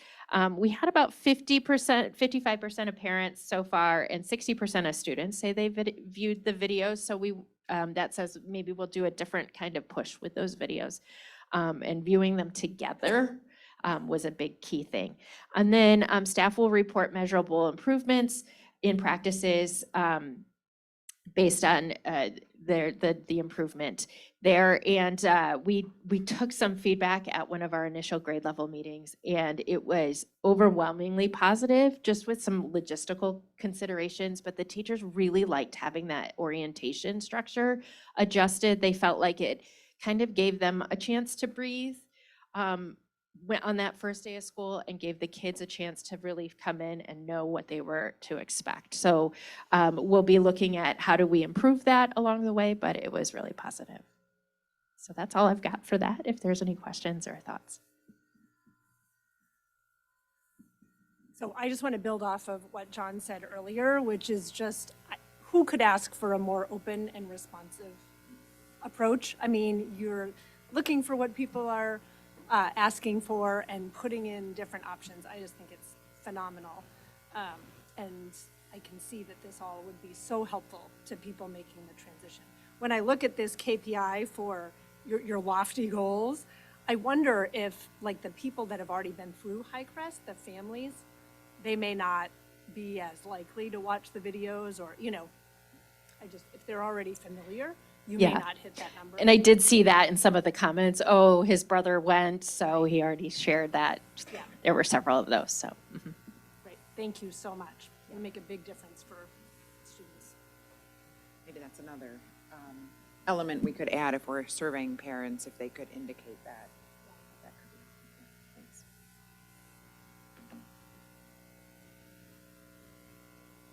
We had about 55% of parents so far, and 60% of students say they viewed the videos. So that says maybe we'll do a different kind of push with those videos, and viewing them together was a big key thing. And then staff will report measurable improvements in practices based on the improvement there. And we took some feedback at one of our initial grade level meetings, and it was overwhelmingly positive, just with some logistical considerations. But the teachers really liked having that orientation structure adjusted. They felt like it kind of gave them a chance to breathe on that first day of school, and gave the kids a chance to really come in and know what they were to expect. So we'll be looking at how do we improve that along the way, but it was really positive. So that's all I've got for that, if there's any questions or thoughts. So I just want to build off of what John said earlier, which is just, who could ask for a more open and responsive approach? I mean, you're looking for what people are asking for and putting in different options. I just think it's phenomenal. And I can see that this all would be so helpful to people making the transition. When I look at this KPI for your lofty goals, I wonder if, like, the people that have already been through High Crest, the families, they may not be as likely to watch the videos, or, if they're already familiar, you may not hit that number. And I did see that in some of the comments. Oh, his brother went, so he already shared that. Yeah. There were several of those, so. Great, thank you so much. It'll make a big difference for students. Maybe that's another element we could add if we're surveying parents, if they could indicate that. That could be. Thanks.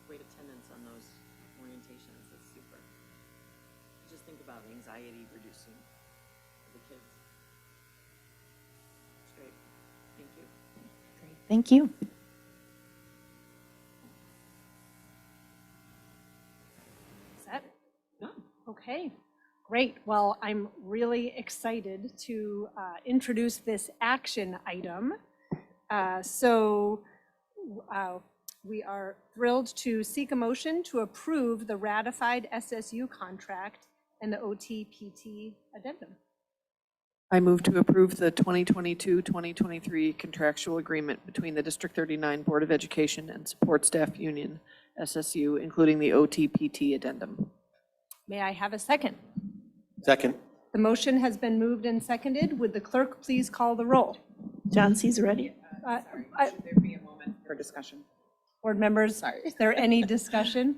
Great attendance on those orientations. That's super. Just think about anxiety reducing for the kids. It's great. Thank you. Great, thank you. Set? Okay, great. Well, I'm really excited to introduce this action item. We are thrilled to seek a motion to approve the ratified SSU contract and the OTPT addendum. I move to approve the 2022-2023 contractual agreement between the District 39 Board of Education and Support Staff Union, SSU, including the OTPT addendum. May I have a second? Second. The motion has been moved and seconded. Would the clerk please call the roll? John Cesar ready? Should there be a moment for discussion? Board members, is there any discussion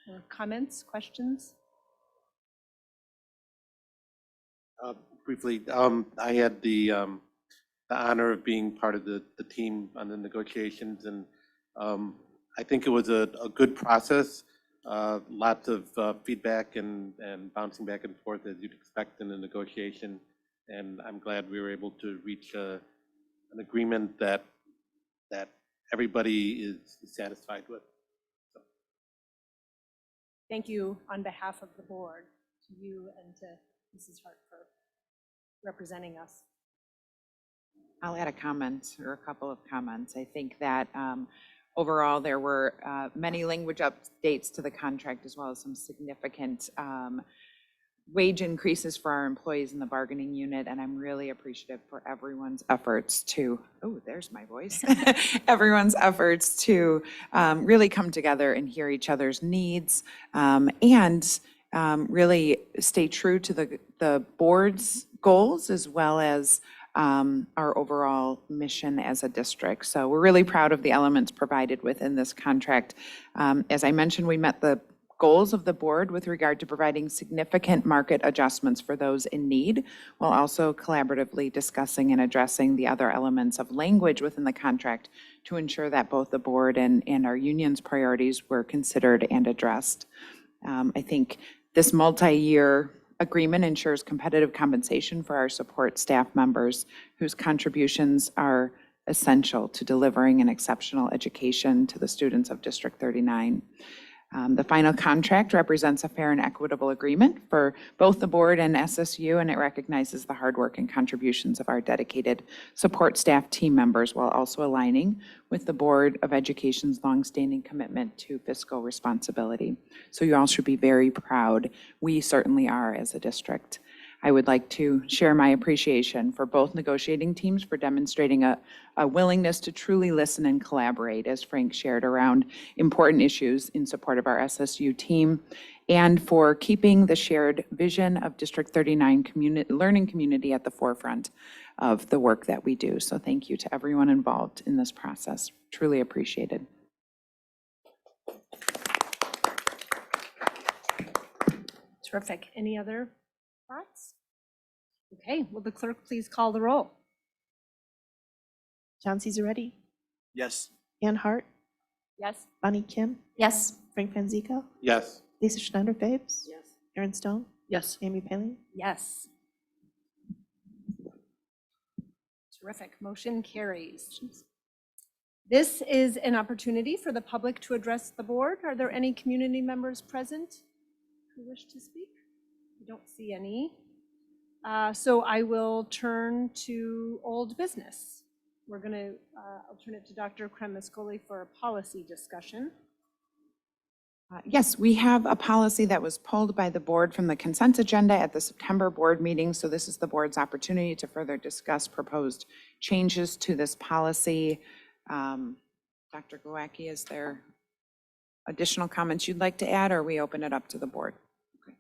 or comments, questions? Briefly, I had the honor of being part of the team on the negotiations, and I think it was a good process. Lots of feedback and bouncing back and forth as you'd expect in a negotiation, and I'm glad we were able to reach an agreement that everybody is satisfied with. So. Thank you on behalf of the board, to you and to Mrs. Hart for representing us. I'll add a comment or a couple of comments. I think that overall, there were many language updates to the contract, as well as some significant wage increases for our employees in the bargaining unit, and I'm really appreciative for everyone's efforts to, oh, there's my voice, everyone's efforts to really come together and hear each other's needs, and really stay true to the board's goals, as well as our overall mission as a district. So we're really proud of the elements provided within this contract. As I mentioned, we met the goals of the board with regard to providing significant market adjustments for those in need, while also collaboratively discussing and addressing the other elements of language within the contract to ensure that both the board and our union's priorities were considered and addressed. I think this multi-year agreement ensures competitive compensation for our support staff members whose contributions are essential to delivering an exceptional education to the students of District 39. The final contract represents a fair and equitable agreement for both the board and SSU, and it recognizes the hard work and contributions of our dedicated support staff team members, while also aligning with the Board of Education's longstanding commitment to fiscal responsibility. So you all should be very proud. We certainly are as a district. I would like to share my appreciation for both negotiating teams for demonstrating a willingness to truly listen and collaborate, as Frank shared, around important issues in support of our SSU team, and for keeping the shared vision of District 39 learning community at the forefront of the work that we do. So thank you to everyone involved in this process. Truly appreciated. Terrific. Any other thoughts? Okay, will the clerk please call the roll? John Cesar ready? Yes. Ann Hart, Yes. Bonnie Kim, Yes. Frank Panzico, Yes. Lisa Schneider-Fabes, Yes. Erin Stone, Yes. Amy Paling. Yes. Terrific. Motion carries. This is an opportunity for the public to address the board. Are there any community members present who wish to speak? I don't see any. So I will turn to old business. We're going to, I'll turn it to Dr. Kremiscoli for a policy discussion. Yes, we have a policy that was pulled by the board from the consent agenda at the September board meeting. So this is the board's opportunity to further discuss proposed changes to this policy. Dr. Glowacki, is there additional comments you'd like to add, or we open it up to the board? Okay.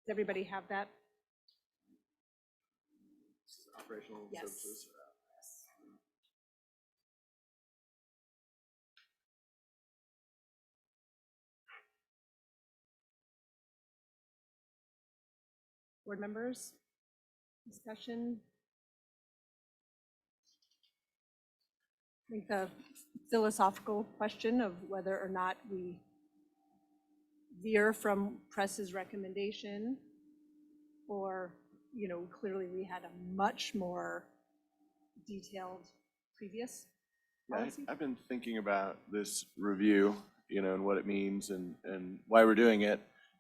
Does everybody have that? Operational Yes. services. Board members, discussion? I think the philosophical question of whether or not we veer from press's recommendation, or, you know, clearly we had a much more detailed previous Yeah, policy. I've been thinking about this review, you know, and what it means and why we're doing it.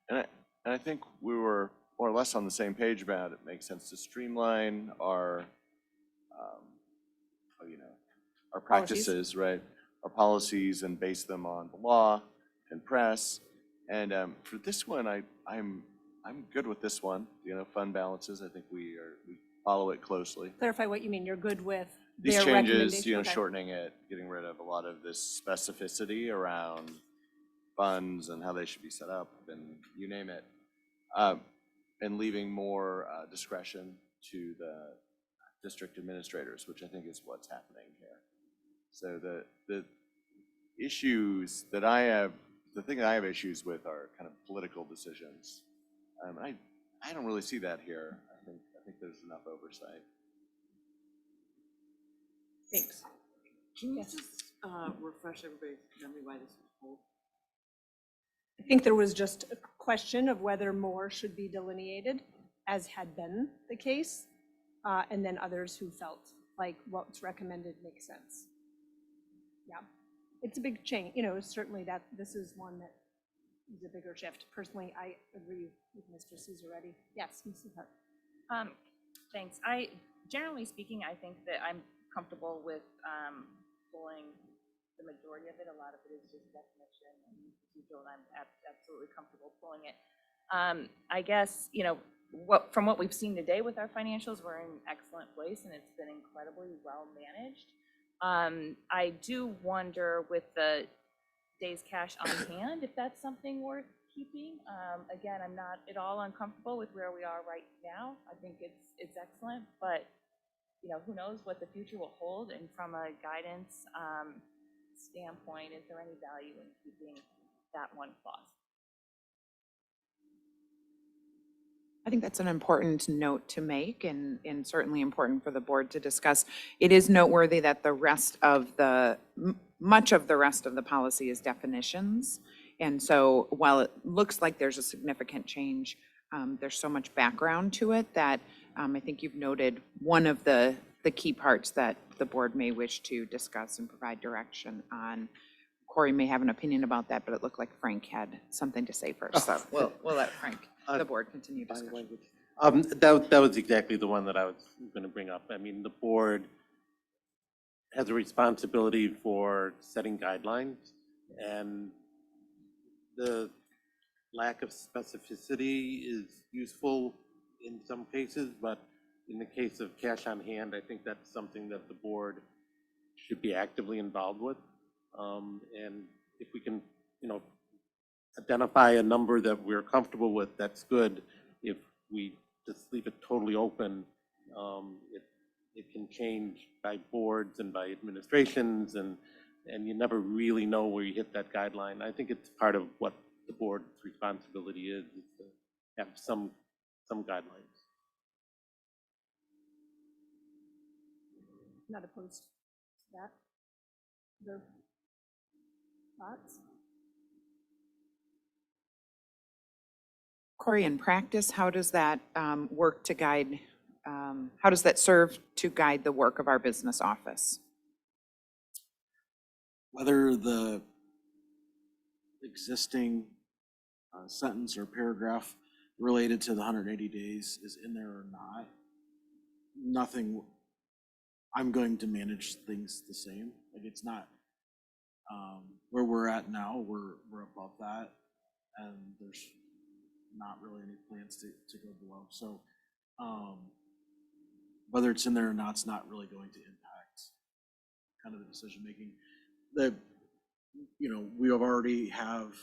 And I think we were more or less on the same page about it. Makes sense to streamline our, you know, our practices, right? Our policies, and base them on the law and press. And for this one, I'm good with this one. You know, fund balances. I think we follow it closely. Clarify what you mean. You're good with These their changes, recommendation? you know, Okay. shortening it, getting rid of a lot of this specificity around funds and how they should be set up and you name it, and leaving more discretion to the district administrators, which I think is what's happening here. So the issues that I have, the thing that I have issues with are kind of political decisions. I don't really see that here. I think there's enough oversight. Thanks. Can you just refresh everybody's memory why this was pulled? I think there was just a question of whether more should be delineated, as had been the case, and then others who felt like what's recommended makes sense. Yeah, it's a big change, certainly that this is one that is a bigger shift. Personally, I agree with Mr. Cesarretti. Yes, Mrs. Hart. Thanks. Generally speaking, I think that I'm comfortable with pulling the majority of it. A lot of it is just definition and procedural, and I'm absolutely comfortable pulling it. I guess, from what we've seen today with our financials, we're in an excellent place and it's been incredibly well managed. I do wonder with the days cash on hand, if that's something worth keeping. Again, I'm not at all uncomfortable with where we are right now. I think it's excellent, but who knows what the future will hold. And from a guidance standpoint, is there any value in keeping that one clause? I think that's an important note to make and certainly important for the board to discuss. It is noteworthy that much of the rest of the policy is definitions. And so while it looks like there's a significant change, there's so much background to it that I think you've noted one of the key parts that the board may wish to discuss and provide direction on. Corey may have an opinion about that, but it looked like Frank had something to say first. So we'll let Frank, the board, continue discussion. That was exactly the one that I was going to bring up. I mean, the board has a responsibility for setting guidelines, and the lack of specificity is useful in some cases, but in the case of cash on hand, I think that's something that the board should be actively involved with. And if we can, identify a number that we're comfortable with, that's good. If we just leave it totally open, it can change by boards and by administrations, and you never really know where you hit that guideline. I think it's part of what the board's responsibility is to have some guidelines. Not opposed to that. Other thoughts? Corey, in practice, how does that work to guide, how does that serve to guide the work of our business office? Whether the existing sentence or paragraph related to the 180 days is in there or not, nothing, I'm going to manage things the same. Like, it's not where we're at now, we're above that, and there's not really any plans to go below. So whether it's in there or not, it's not really going to impact kind of the decision making. We already have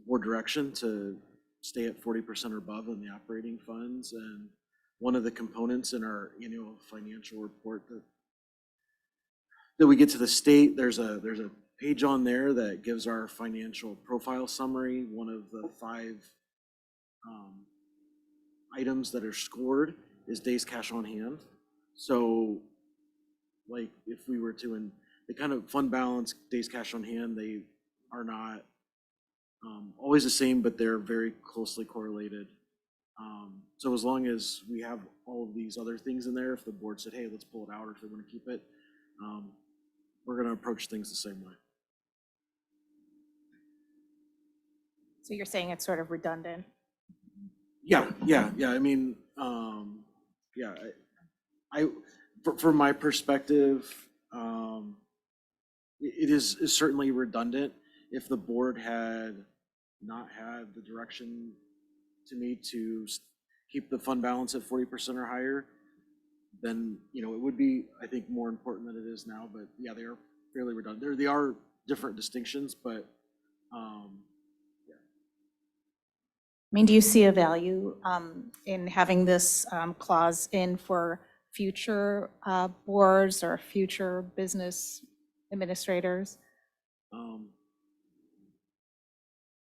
board direction to stay at 40% or above in the operating funds, and one of the components in our annual financial report that we get to the state, there's a page on there that gives our financial profile summary. One of the 5 items that are scored is days cash on hand. So, like, if we were to, the kind of fund balance, days cash on hand, they are not always the same, but they're very closely correlated. So as long as we have all of these other things in there, if the board said, hey, let's pull it out, or if they want to keep it, we're going to approach things the same way. So you're saying it's sort of redundant? Yeah. I mean, from my perspective, it is certainly redundant. If the board had not had the direction to me to keep the fund balance at 40% or higher, then, it would be, I think, more important than it is now. But yeah, they are fairly redundant. They are different distinctions, but I mean, do you see a value in having this clause in for future boards or future business administrators?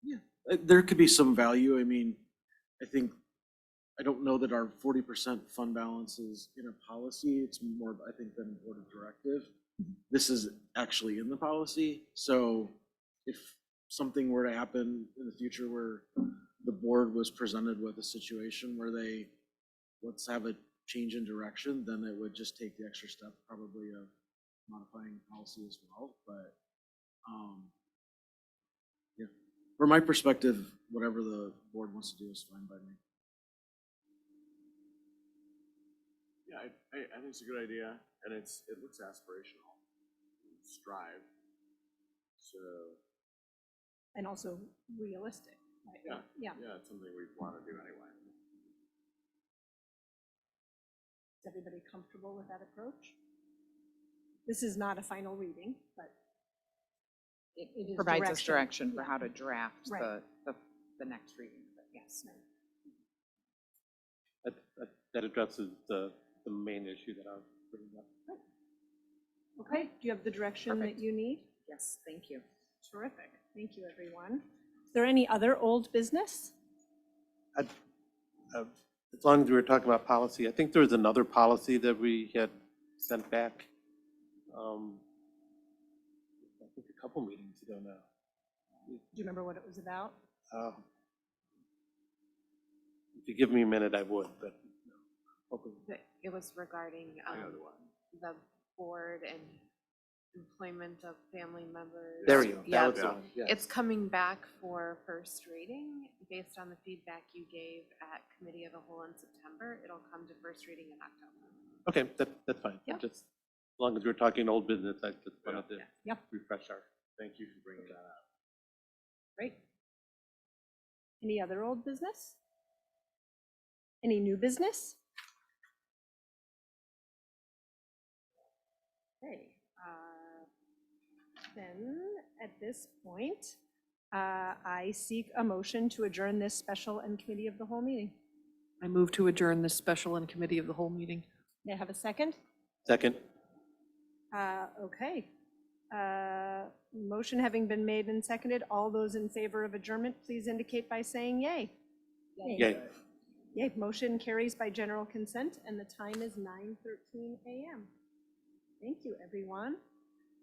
Yeah, there could be some value. I mean, I don't know that our 40% fund balance is in a policy. It's more, I think, than board of directive. This is actually in the policy. So if something were to happen in the future where the board was presented with a situation where let's have a change in direction, then it would just take the extra step probably of modifying policy as well. But yeah, from my perspective, whatever the board wants to do is fine by me. Yeah, I think it's a good idea, and it looks aspirational. Strive. So, And also realistic, right? yeah, it's something we'd want to do anyway. Is everybody comfortable with that approach? This is not a final reading, but it is Provides us direction for Yeah. how to draft Right. the next reading, but yes. That addresses the main issue that I was bringing up. Okay, do you have the direction that Perfect. you need? Yes, thank you. Terrific. Thank you, everyone. Is there any other old business? As long as we were talking about policy, I think there was another policy that we had sent back, I think a couple meetings ago now. Do you remember what it was about? If you give me a minute, I would, but. It was regarding the board and employment of family members. There you go. Yeah, That was the one, yes. it's coming back for first reading based on the feedback you gave at committee of the whole in September. It'll come to first reading in October. Okay, that's fine. Yep. Just as long as we're talking old business, I just wanted to Yep. refresh our. Thank you for bringing that up. Great. Any other old business? Any new business? Okay, then at this point, I seek a motion to adjourn this special and committee of the whole meeting. I move to adjourn this special and committee of the whole meeting. May I have a second? Second. Okay. Motion having been made and seconded, all those in favor of adjournment, please indicate by saying yay. Yay. Yay, motion carries by general consent, and the time is 9:13 a.m. Thank you, everyone.